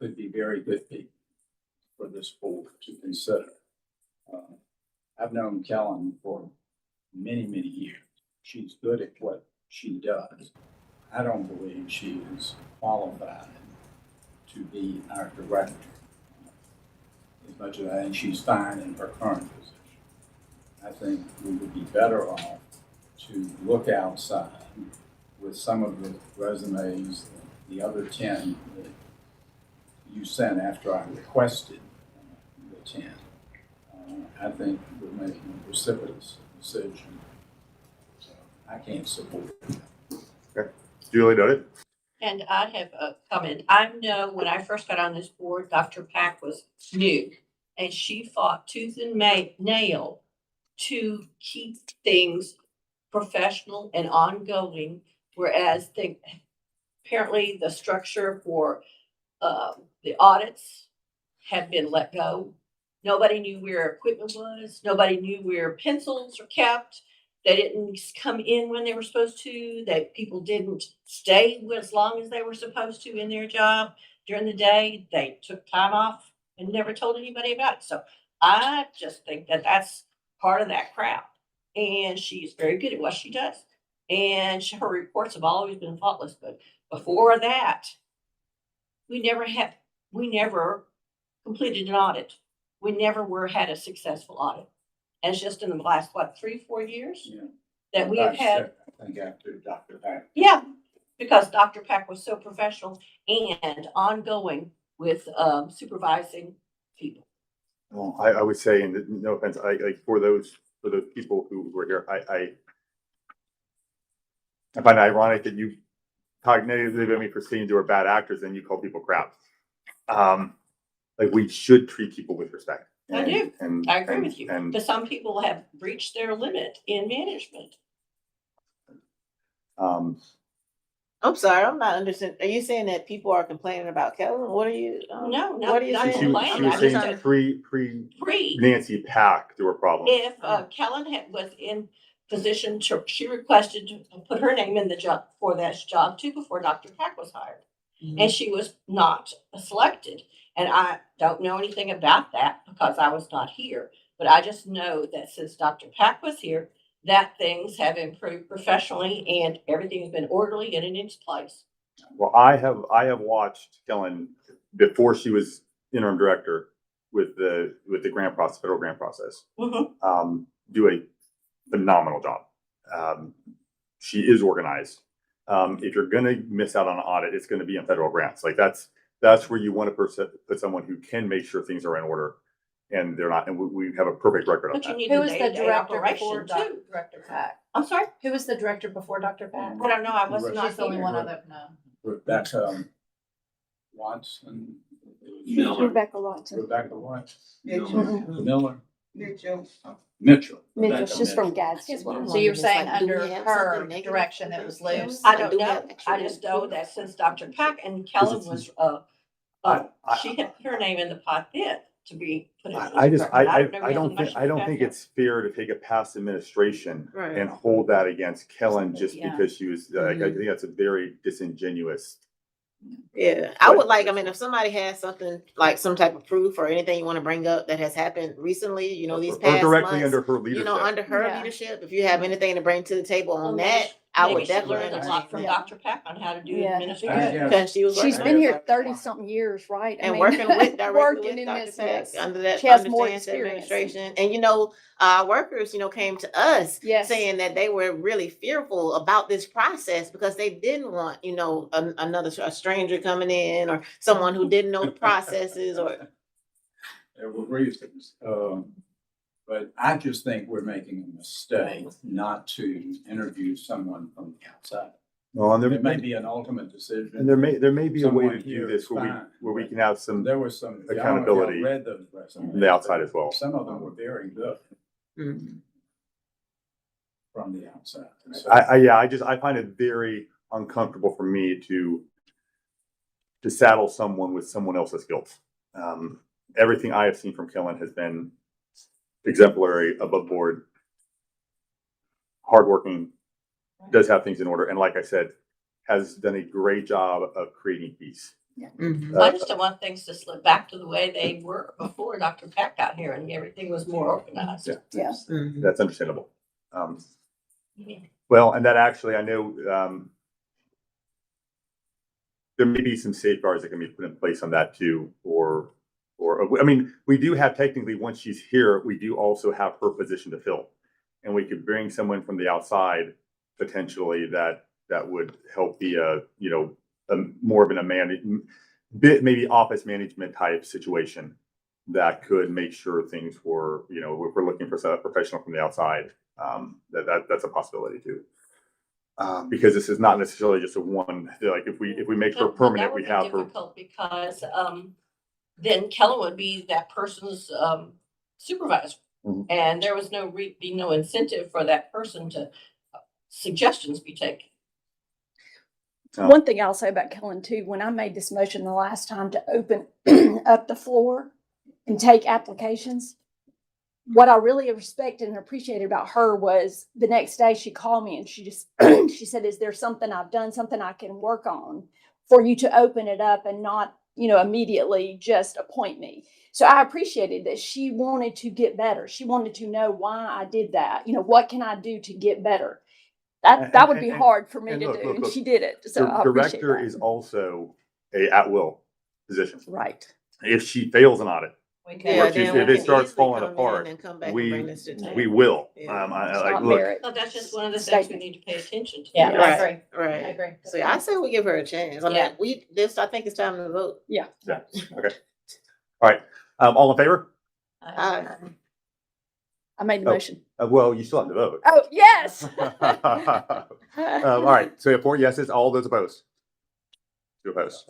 could be very good people for this board to consider. I've known Kellen for many, many years. She's good at what she does. I don't believe she is qualified to be our director. As much as I think she's fine in her current position. I think we would be better off to look outside with some of the resumes, the other 10 that you sent after I requested the 10. I think we're making a precipitous decision. So I can't support it. Okay. Julie noted. And I have a comment. I know when I first got on this board, Dr. Pack was new, and she fought tooth and nail to keep things professional and ongoing, whereas apparently the structure for the audits had been let go. Nobody knew where equipment was. Nobody knew where pencils were kept. They didn't come in when they were supposed to. That people didn't stay as long as they were supposed to in their job during the day. They took time off and never told anybody about it. So I just think that that's part of that crowd. And she's very good at what she does. And her reports have always been faultless. But before that, we never completed an audit. We never had a successful audit. And it's just in the last, 3-4 years that we have had. I think after Dr. Pack. Yeah, because Dr. Pack was so professional and ongoing with supervising people. Well, I would say, and no offense, for those people who were here, I find it ironic that you talk negatively about me for saying they were bad actors and you call people crap. We should treat people with respect. I do. I agree with you. Because some people have reached their limit in management. I'm sorry, I'm not understanding. Are you saying that people are complaining about Kellen? What are you? No, what are you not saying? complaining. She was saying pre Nancy Pack, there were problems. If Kellen was in position she requested to put her name in the job for that job too before Dr. Pack was hired. Mm-hmm. And she was not selected. And I don't know anything about that because I was not here. But I just know that since Dr. Pack was here, that things have improved professionally and everything has been orderly and in its place. Well, I have watched Kellen before she was interim director with the grant process, federal grant process, do a phenomenal job. She is organized. If you're going to miss out on an audit, it's going to be in federal grants. That's where you want to put someone who can make sure things are in order, and they're not. And we have a perfect record on that. Who was the director before Director Pack? I'm sorry? Who was the director before Dr. Pack? I don't know. I was not the only one I don't know. Rebecca Watson. Rebecca Watson. Rebecca Watson. Mitchell. Mitchell. Mitchell. She's from Gadsden. So you were saying under her direction that was loose? I don't know. I just know that since Dr. Pack and Kellen was, she had put her name in the pot then to be put in. I don't think it's fair to take a past administration and hold that against Kellen just because she was. I think that's a very disingenuous Yeah, I would like, I mean, if somebody has something, like some type of proof or anything you want to bring up that has happened recently, these Or past directly months, under her leadership. under her Yeah. leadership, if you have anything to bring to the table on Well, that, I would maybe she definitely learned a entertain lot from that. Dr. Pack on how to do Yeah. administration. Because she was She's working been with here Dr. 30-something years, right? I and mean, working directly working with in Dr. this, Pack yes. under that, She has more understands the experience. administration. And workers, came to us Yes. saying that they were really fearful about this process because they didn't want, a stranger coming in or someone who didn't know the processes or. There were reasons, but I just think we're making a mistake not to interview someone from the outside. Well, and There may be an ultimate decision. and there may be a way to Someone do here this is where fine. we can have some There was some accountability I don't know if y'all read those resumes, from the outside as well. Some of them were very good Mhm. from the outside. So- I find it very uncomfortable for me to saddle someone with someone else's guilt. Everything I have seen from Kellen has been exemplary, above board, hardworking, does have things in order, and like I said, has done a great job of creating peace. Mhm. I just don't want things to slip back to the way they were before Dr. Pack got here and everything was more organized. Yeah. Yeah. Mhm. That's understandable. Well, and that actually, I know there may be some safeguards that can be put in place on that too, or I mean, we do have technically, once she's here, we do also have her position to fill. And we could bring someone from the outside potentially that would help be more of maybe office management type situation that could make sure things were, if we're looking for a professional from the outside, that's a possibility too. Because this is not necessarily just a one, like if we make her But permanent, that we would be have her. difficult because then Kellen would be that person's supervisor. Mhm. And there was be no incentive for that person to suggestions be taken. Oh. One thing I'll say about Kellen too, when I made this motion the last time to open up the floor and take applications, what I really respected and appreciated about her was the next day she called me and she just, she said, is there something I've done, something I can work on for you to open it up and not, immediately just appoint me. So I appreciated that she wanted to get better. She wanted to know why I did that. What can I do to get better? That would be hard for me to do. And she did it. So I appreciate Director that. is also a at-will position. Right. If she fails an audit, Yeah, or if then we it can starts easily falling come in apart, and come back and we bring this to the table. will. Yeah. It's not Look, merit. So that's just one of the things we Statement. need to pay attention to. Yeah, I Right, agree. right. I agree. So I say we give her a chance. I Yeah. mean, I think it's time to vote. Yeah. yeah, okay. All right, all in favor? Aye. I made the Oh. motion. Well, you still have to vote. Oh, yes. All right, so you have 4 yeses, all those opposed? 2 opposed.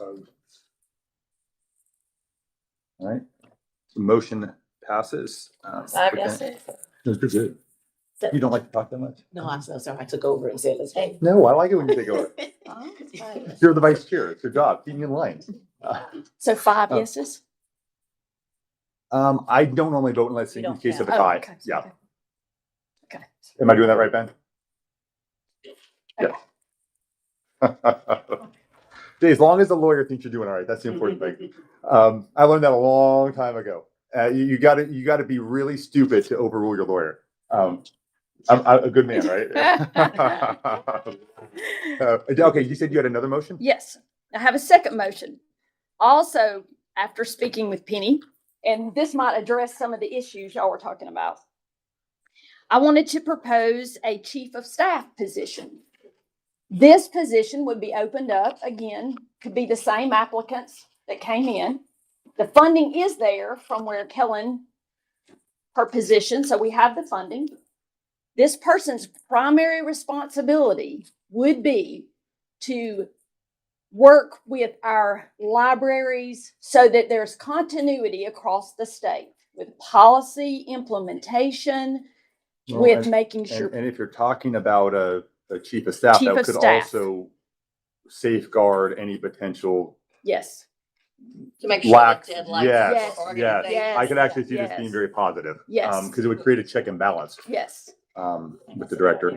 All right, so motion passes. 5 yeses. That's pretty good. You don't like to talk that much? No, I'm so sorry. I took over and said, let's vote. No, I like it when you take over. Oh, it's fine. You're the vice chair. It's your job. Keep me in line. So 5 Oh. yeses? I don't normally vote unless in don't, case yeah. of a Oh, tie. okay, Yeah. okay. Okay. Am I doing that right, Ben? Yeah. See, as long as the lawyer thinks you're doing all right, that's the important thing. I learned that a long time ago. You got to be really stupid to overrule your lawyer. I'm a good man, right? Okay, you said you had another motion? Yes. I have a second motion. Also, after speaking with Penny, and this might address some of the issues y'all were talking about, I wanted to propose a chief of staff position. This position would be opened up again, could be the same applicants that came in. The funding is there from where Kellen, her position, so we have the funding. This person's primary responsibility would be to work with our libraries so that there's continuity across the state with policy implementation, with making sure. And if you're talking about a chief of staff, Chief that of could staff. also safeguard any potential Yes. To make sure lack. that deadlines Yes, for yes. organizations. I could actually see this Yes. being very positive. Yes. Because it would create a check and balance Yes. with the director.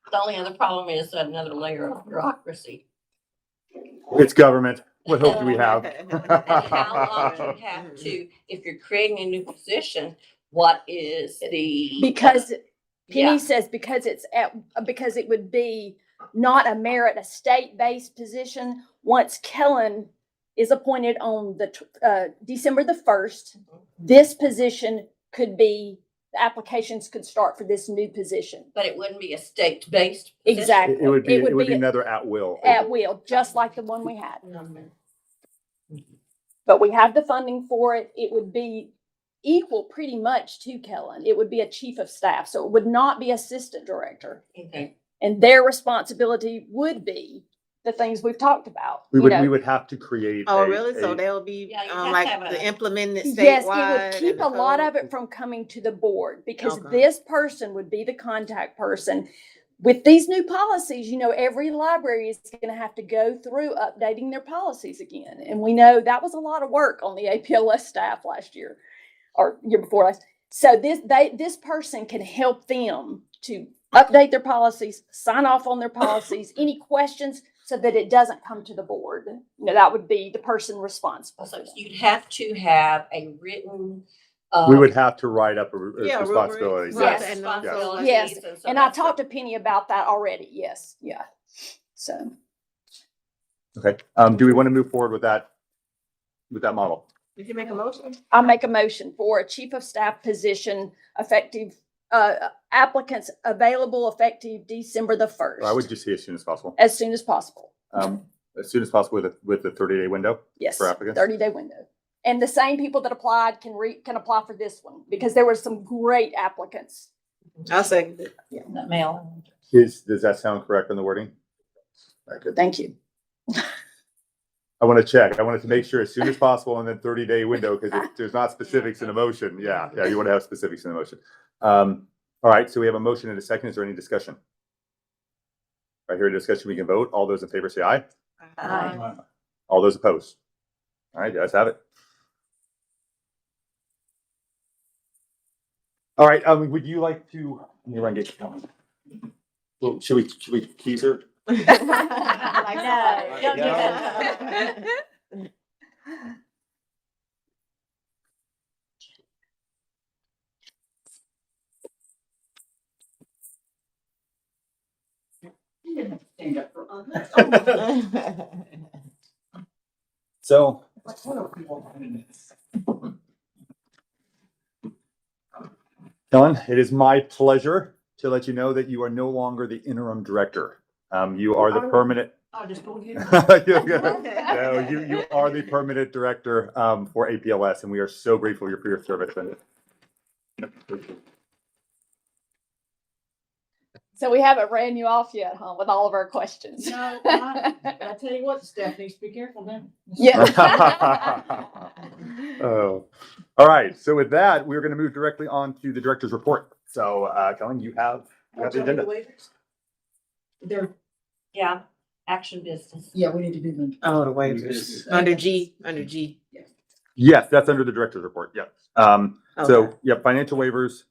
The only other problem is another layer of bureaucracy. It's government. What hope do we have? And how long do you have to, if you're creating a new position, what is the? Because Yeah. Penny says because because it would be not a merit, a state-based position. Once Kellen is appointed on the December the 1st, this position could be, the applications could start for this new position. But it wouldn't be a state-based position. Exactly. It would be another at will. At will, just like the one we had. But we have the funding for it. It would be equal pretty much to Kellen. It would be a chief of staff, so it would not be assistant director. Okay. And their responsibility would be the things we've talked about. We would have to create. Oh, really? So they'll be Yeah, you have to like have the implemented statewide. Yes, it would keep and a the lot code? of it from coming to the board because Okay. this person would be the contact person. With these new policies, every library is going to have to go through updating their policies again. And we know that was a lot of work on the APLS staff last year or year before last. So this person can help them to update their policies, sign off on their policies, any questions, so that it doesn't come to the board. That would be the person responsible. So you'd have to have a written. We would have to write up a Yeah, responsibility. rubric. Yes. Responsibilities. Yes, so and I that's talked to Penny about that already. Yes, yeah. So Okay. Do we want to move forward with that model? Did you make a motion? I make a motion for a chief of staff position effective, applicants available effective December the 1st. I would just say as soon as possible. As soon as possible. As soon as possible with the 30-day window. Yes, For applicants. 30-day window. And the same people that applied can apply for this one because there were some great applicants. I'll second it. Yeah. mail. Does that sound correct on the wording? All right, good. Thank you. I want to check. I wanted to make sure as soon as possible and then 30-day window because if there's not specifics in a motion. Yeah, you want to have specifics in the motion. All right, so we have a motion and a second. Is there any discussion? If I hear a discussion, we can vote. All those in favor say aye. Aye. All those opposed? All right, you guys have it. All right, would you like to, let me run get you going. Well, should we tease her? No, don't do that. So. Helen, it is my pleasure to let you know that you are no longer the interim director. You are the permanent. I'll just go ahead. No, you are the permanent director for APLS, and we are so grateful for your service. So we haven't ran you off yet, huh, with all of our questions? No, I tell you what, Stephanie, be careful now. Yeah. Oh, all right. So with that, we're going to move directly on to the director's report. So, Kellen, you have the agenda. Yeah, action business. Yeah, we need to do them. Oh, the waivers. Under G. Yes, that's under the director's report. Yeah. So, Okay. yeah, financial waivers.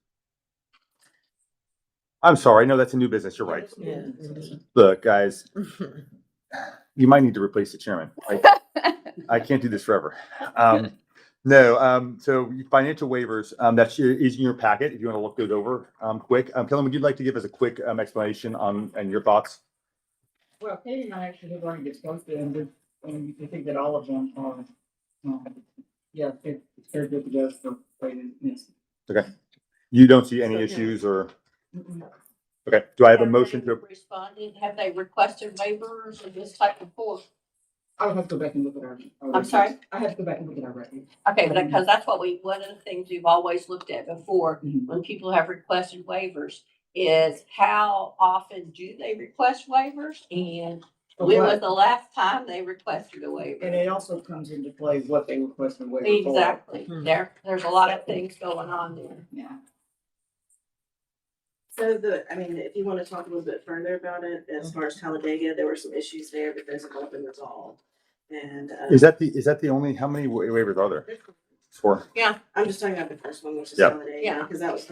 I'm sorry. No, that's a new business. You're right. Yeah. Look, guys, you might need to replace the chairman. I can't do this forever. So financial waivers, that is in your packet. If you want to look those over, quick. Kellen, would you like to give us a quick explanation and your thoughts? Well, Katie and I actually have already discussed it, and we think that all of them are, it's very good to go for waivers. Okay. You don't see any issues or? Okay. Do I have a motion to? Responded, have they requested waivers of this type of force? I would have to go back and look at our. I'm sorry? I have to go back and look at our record. Okay, but because that's what one of the things we've always looked at before, Mhm. when people have requested waivers, is how often do they request waivers? And when was the last time they requested a waiver? And it also comes into play what they requested waiver for. Exactly. There's a lot of things going on there. Yeah. So if you want to talk a little bit further about it, as far as Talladega, there were some issues there, but those have all been resolved. And Is that the only, how many waivers are there? 4. yeah, I'm just talking about the first one, which is Yeah. Talladega, Yeah. because that was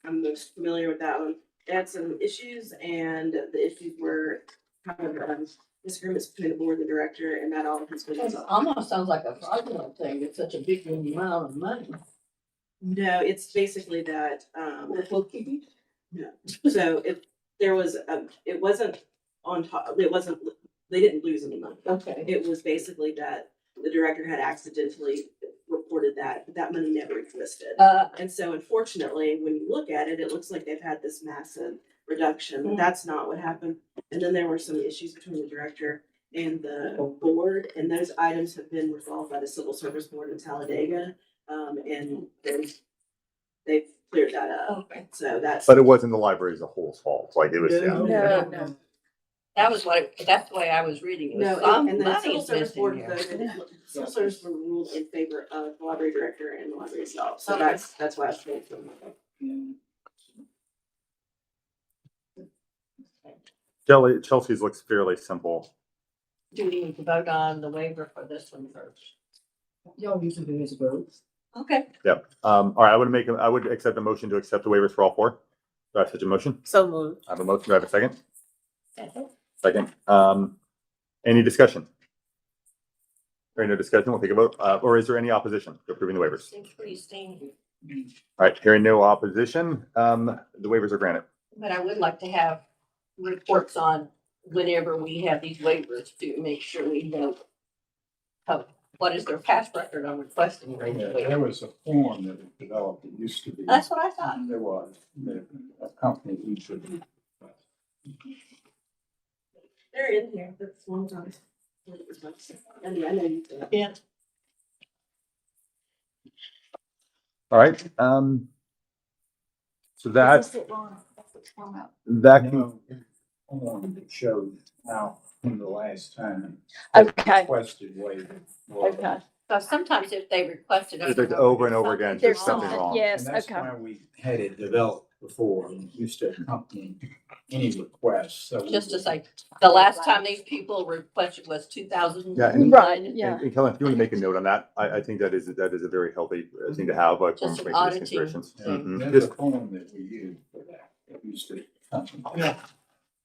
I'm most familiar with that one. They had some issues, and the issues were kind of disagreements between the board and the director, and that all has been It resolved. almost sounds like a fraudulent thing. It's such a big amount of money. No, it's basically that, no. So if there was, it wasn't on top, it wasn't, they didn't lose any money. Okay. It was basically that the director had accidentally reported that money never existed. And so unfortunately, when you look at it, it looks like they've had this massive reduction. That's not what happened. And then there were some issues between the director and the board, and those items have been resolved by the Civil Service Board in Talladega. And they've cleared that up. Okay. So that's. But it wasn't the library as a whole's fault. Like it was. No, yeah. no. That was that's the way I was reading it. No, Some and the money Civil is Service missing Board here. voted, Civil Service Board ruled in favor of the library director and the library itself. So Okay. that's why I was saying. Chelsea's looks fairly simple. Do we need to vote on the waiver for this one first? Y'all usually do his votes. Okay. Yep. All right. I would accept a motion to accept the waivers for all four. Do I have such a motion? So moved. I have a motion. Do I have a second? Second. Any discussion? Hearing no discussion, we'll take a vote. Or is there any opposition to approving the waivers? Seems pretty standard. All right. Hearing no opposition, the waivers are granted. But I would like to have reports on whenever we have these waivers to make sure we know what is their past record on requesting Yeah, waivers. there was a form that was developed, it used to be. That's what I thought. There was, a company each of them. They're in here. That's one time. And I know you did. Yeah. All right. So that can, Form that showed how from the last time. Okay. Requested waiver. Okay. So sometimes if they requested. if it's over and over again, there's something wrong. Yes, And that's okay. why we had it developed before, and used to accompany any request, so. Just to say, the last time these people requested was 2000. Yeah, and- Right, yeah. And Kelly, if you want to make a note on that, I think that is a very healthy thing to have, like, for Just an information auditing considerations. thing. Mhm. There's Just- a form that we use for that, it used to accompany. Yeah.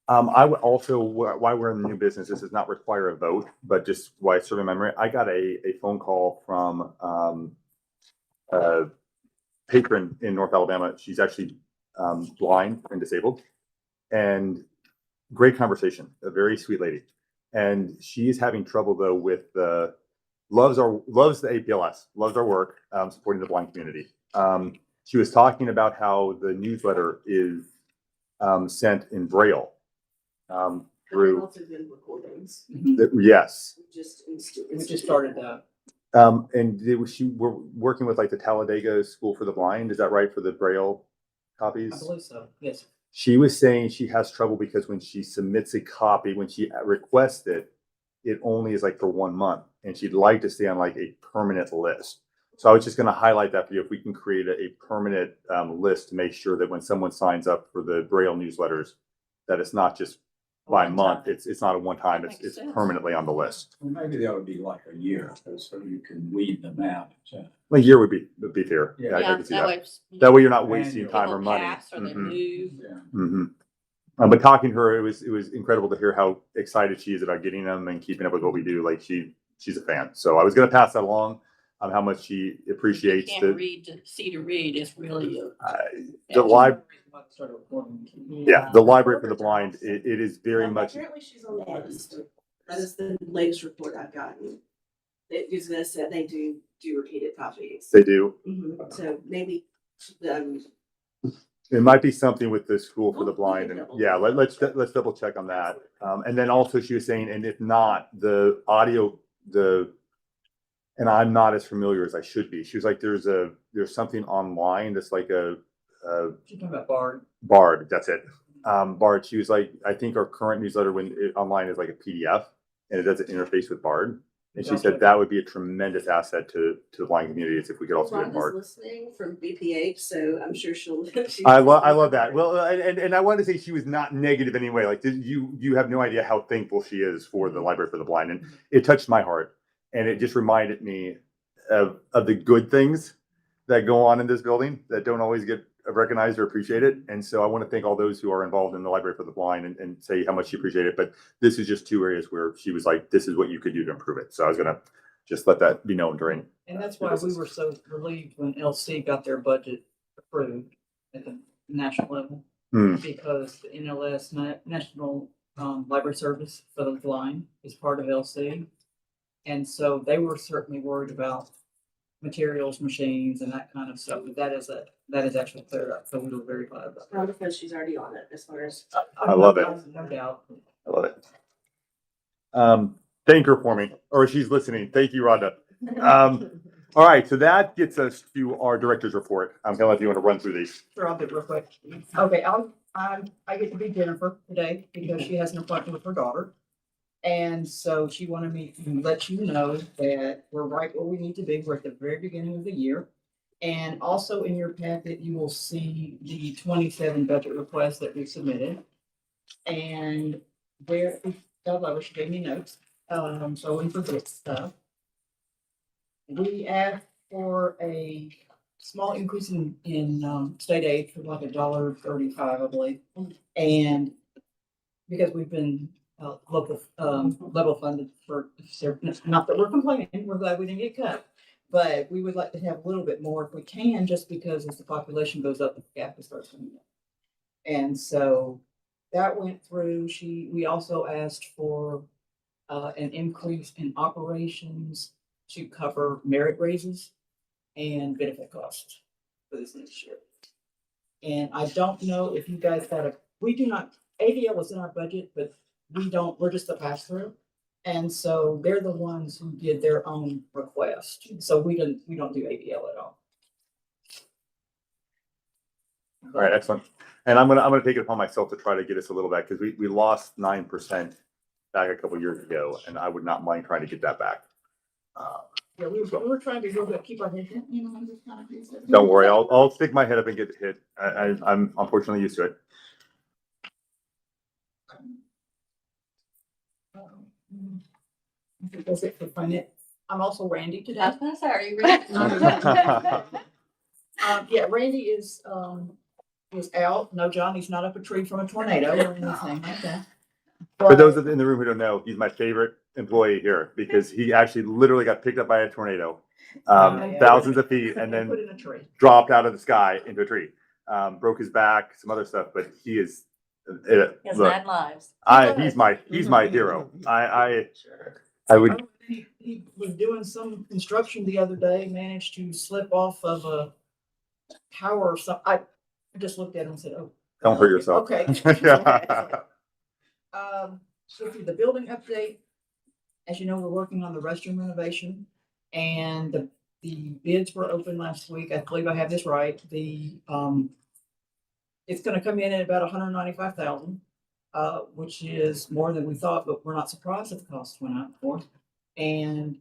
I would also, why we're in the new business, this does not require a vote, but just why I sort of remember it, I got a phone call from a patron in North Alabama. She's actually blind and disabled, and great conversation, a very sweet lady. And she's having trouble though with loves the APLS, loves our work, supporting the blind community. She was talking about how the newsletter is sent in Braille. Through Also been recordings. yes, We just started that. and we're working with like the Talladega School for the Blind. Is that right, for the Braille copies? I believe so, yes. She was saying she has trouble because when she submits a copy, when she requests it, it only is like for 1 month, and she'd like to stay on like a permanent list. So I was just going to highlight that for you. If we can create a permanent list to make sure that when someone signs up for the Braille newsletters, that it's not just by month. It's not a one time. It's permanently on the list. Well, maybe that would be like a year, so you can weed them out. So. A year would be fair. Yeah. I can see that. way. That way you're not wasting time or People money. pass or they Mhm. move. Yeah. Mm-hmm. But talking to her, it was incredible to hear how excited she is about getting them and keeping up with what we do. Like she's a fan. So I was going to pass that along. How much she appreciates Can't the read to see to read is really the library. Started recording. Yeah, the library for the blind. It is very much. Apparently she's on the list. That is the latest report I've gotten. It is this, that they do repeated copies. They do. Mhm. So maybe, It might be something with the school for the blind, and yeah, let's double check on that. And then also she was saying, and if not, the audio, and I'm not as familiar as I should be. She was like, there's something online that's like You're talking about Bard. Bard. That's it. Bard. She was like, I think our current newsletter online is like a PDF, and it does an interface with Bard. And she said that would be a tremendous asset to the blind communities if we could also get Rhonda's Bard. listening from BPH, so I'm sure she'll. I love that. Well, and I wanted to say she was not negative anyway. Like you have no idea how thankful she is for the Library for the Blind, and it touched my heart, and it just reminded me of the good things that go on in this building that don't always get recognize or appreciate it. And so I want to thank all those who are involved in the Library for the Blind and say how much she appreciated it. But this is just two areas where she was like, this is what you could do to improve it. So I was going to just let that be known during. And that's why we were so relieved when LC got their budget approved at the national level. Because the NLS, National Library Service for the Blind, is part of LC. And so they were certainly worried about materials, machines, and that kind of stuff. But that is actually cleared up. So we were very glad about Well, because she's already on it as far as. I love it. No doubt. I love it. Thank her for me, or she's listening. Thank you, Rhonda. All right, so that gets us to our director's report. I'm gonna let you want to run through these. Sure, I'll do it real quick. Okay, I get to be Jennifer today because she has an appointment with her daughter. And so she wanted me to let you know that we're right where we need to be. We're at the very beginning of the year. And also in your packet, you will see the 27 budget requests that we submitted. And where, God love her, she gave me notes. So we forget stuff. We asked for a small increase in state aid for like $1.35, I believe. And because we've been level funded for, not that we're complaining, we're glad we didn't get cut. But we would like to have a little bit more if we can, just because as the population goes up, the gap starts coming up. And so that went through. We also asked for an increase in operations to cover merit raises and benefit costs for this next year. And I don't know if you guys we do not, ADL is in our budget, but we're just a pass through. And so they're the ones who did their own request. So we don't do ADL at all. All right, excellent. And I'm gonna take it upon myself to try to get us a little back because we lost 9% back a couple of years ago, and I would not mind trying to get that back. Yeah, we were trying to keep our head down, you know, just kind of. Don't worry, I'll stick my head up and get hit. I'm unfortunately used to it. I think that's it for finance. I'm also Randy today. I was gonna say, are you ready? Yeah, Randy is out. No, Johnny's not up a tree from a tornado or anything like that. For those in the room who don't know, he's my favorite employee here because he actually literally got picked up by a tornado, thousands of feet, and then put in a tree. Dropped out of the sky into a tree. Broke his back, some other stuff, but he is. He has 9 lives. He's my hero. I would. He was doing some construction the other day, managed to slip off of a tower or something. I just looked at him and said, "Oh, Don't hurt yourself." Okay. Yeah. So through the building update, as you know, we're working on the restroom renovation, and the bids were open last week. I believe I have this right. It's going to come in at about $195,000, which is more than we thought, but we're not surprised that the cost went up for. And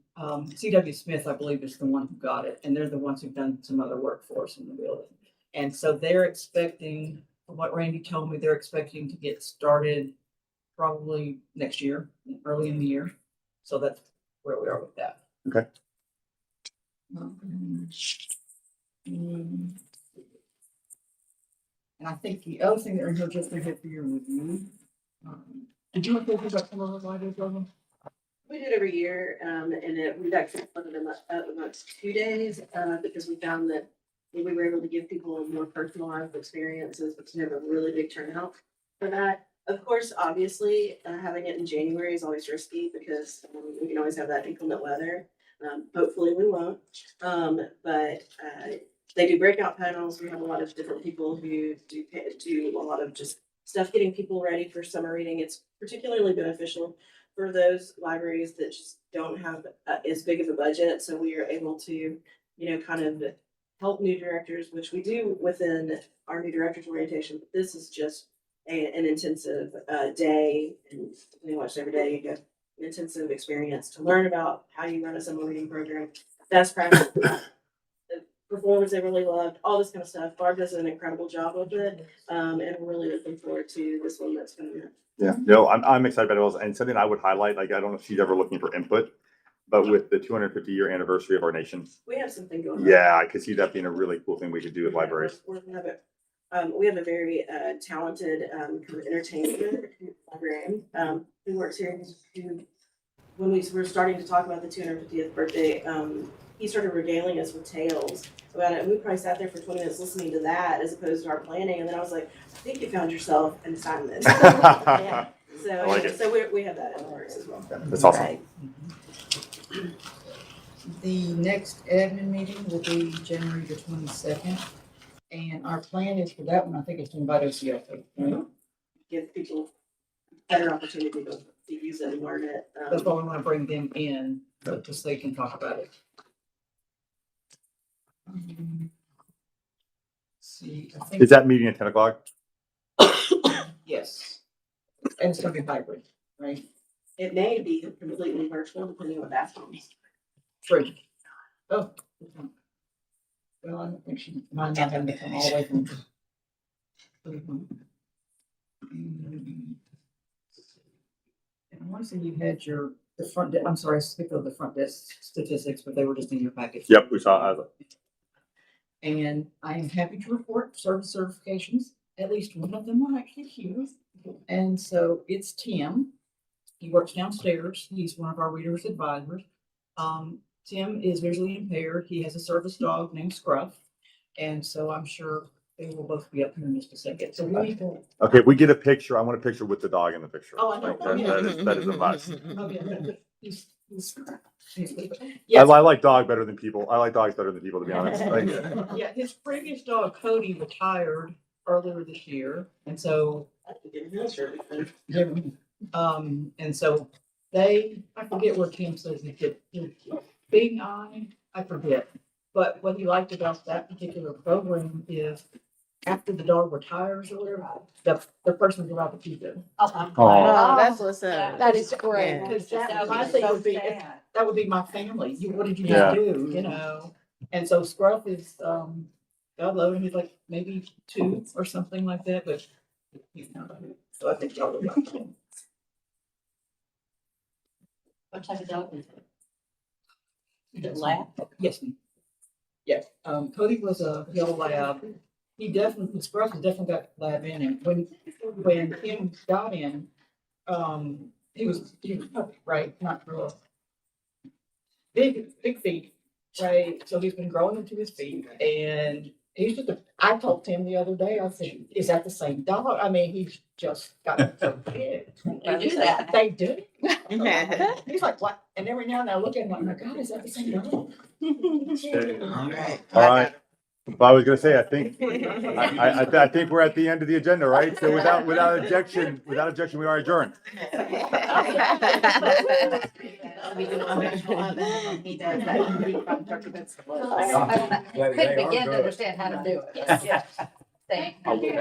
C.W. Smith, I believe, is the one who got it, and they're the ones who've done some other work for us in the building. And so they're expecting, from what Randy told me, they're expecting to get started probably next year, early in the year. So that's where we are with that. Okay. And I think the other thing that are here just to hit for your review. Did you want to think about some of the library program? We do it every year, and we've actually funded them up amongst 2 days, because we found that we were able to give people more personalized experiences, which we have a really big turnout for that. Of course, obviously, having it in January is always risky because we can always have that inclement weather. Hopefully we won't. But they do breakout panels. We have a lot of different people who do a lot of just stuff getting people ready for summer reading. It's particularly beneficial for those libraries that just don't have as big of a budget. So we are able to, kind of help new directors, which we do within our new directors orientation. But this is just an intensive day, and we watch every day. You get an intensive experience to learn about how you run a summer reading program, best practice, the performers they really loved, all this kind of stuff. Barb does an incredible job with it, and we're really looking forward to this one that's coming up. Yeah, no, I'm excited about it. And something I would highlight, like, I don't know if she's ever looking for input, but with the 250-year anniversary of our nation. We have something going on. Yeah, I could see that being a really cool thing we could do with libraries. We're gonna have it We have a very talented kind of entertainer librarian who works here. Who, when we were starting to talk about the 250th birthday, he started regaling us with tales about it. And we probably sat there for 20 minutes listening to that as opposed to our planning. And then I was like, I think you found yourself an assignment. Yeah. So, I like yeah, it. so we have that in the works as well. That's awesome. Right. The next admin meeting will be January the 22nd. And our plan is for that one, I think it's to invite OCLP. Right? Give people better opportunity to use it and learn it. That's why we want to bring them in, just so they can talk about it. See, I think. Is that meeting at 10 o'clock? Yes. And it's gonna be hybrid, right? It may be completely virtual depending on what bathrooms. True. Oh. Well, I don't think she might not have to come all the way from. And I want to say you had the front, I'm sorry, I skipped over the front desk statistics, but they were just in your package. Yep, we saw. And I am happy to report service certifications. At least one of them are actually here. And so it's Tim. He works downstairs. He's one of our readers advisors. Tim is visually impaired. He has a service dog named Scruff. And so I'm sure they will both be up here in just a second. So we need to. Okay, if we get a picture, I want a picture with the dog in the picture. Oh, I know. Like, that is a must. Yes. I like dog better than people. I like dogs better than people, to be honest. Like, Yeah, his previous dog Cody retired earlier this year, and so and so I forget where Tim says he did being on. I forget, but what he liked about that particular program is after the dog retires or whatever, the person is allowed to keep it. Oh, that's what's up. That is great. Yeah. Because my thing would be, that would be my family. What did you Yeah. just do, you know? And so Scruff is, God love him, he's like maybe 2 or something like that, but he's not. So I think y'all would like him. What type of dog is it? Is it lab? Yes, ma'am. Yeah, Cody was a yellow lab. Scruff has definitely got lab in him. When Tim got in, he was puppy, right? Not real big feet, right? So he's been growing into his feet, and he's I told Tim the other day, I said, "Is that the same dog?" I mean, he's just got so big. They do that. They do. He's like, what? And every now and then I look at him like, my God, is that the same dog? all right. But I was gonna say, I think we're at the end of the agenda, right? So without objection, we are adjourned. Couldn't begin to understand how to do it. Yes. Thank you.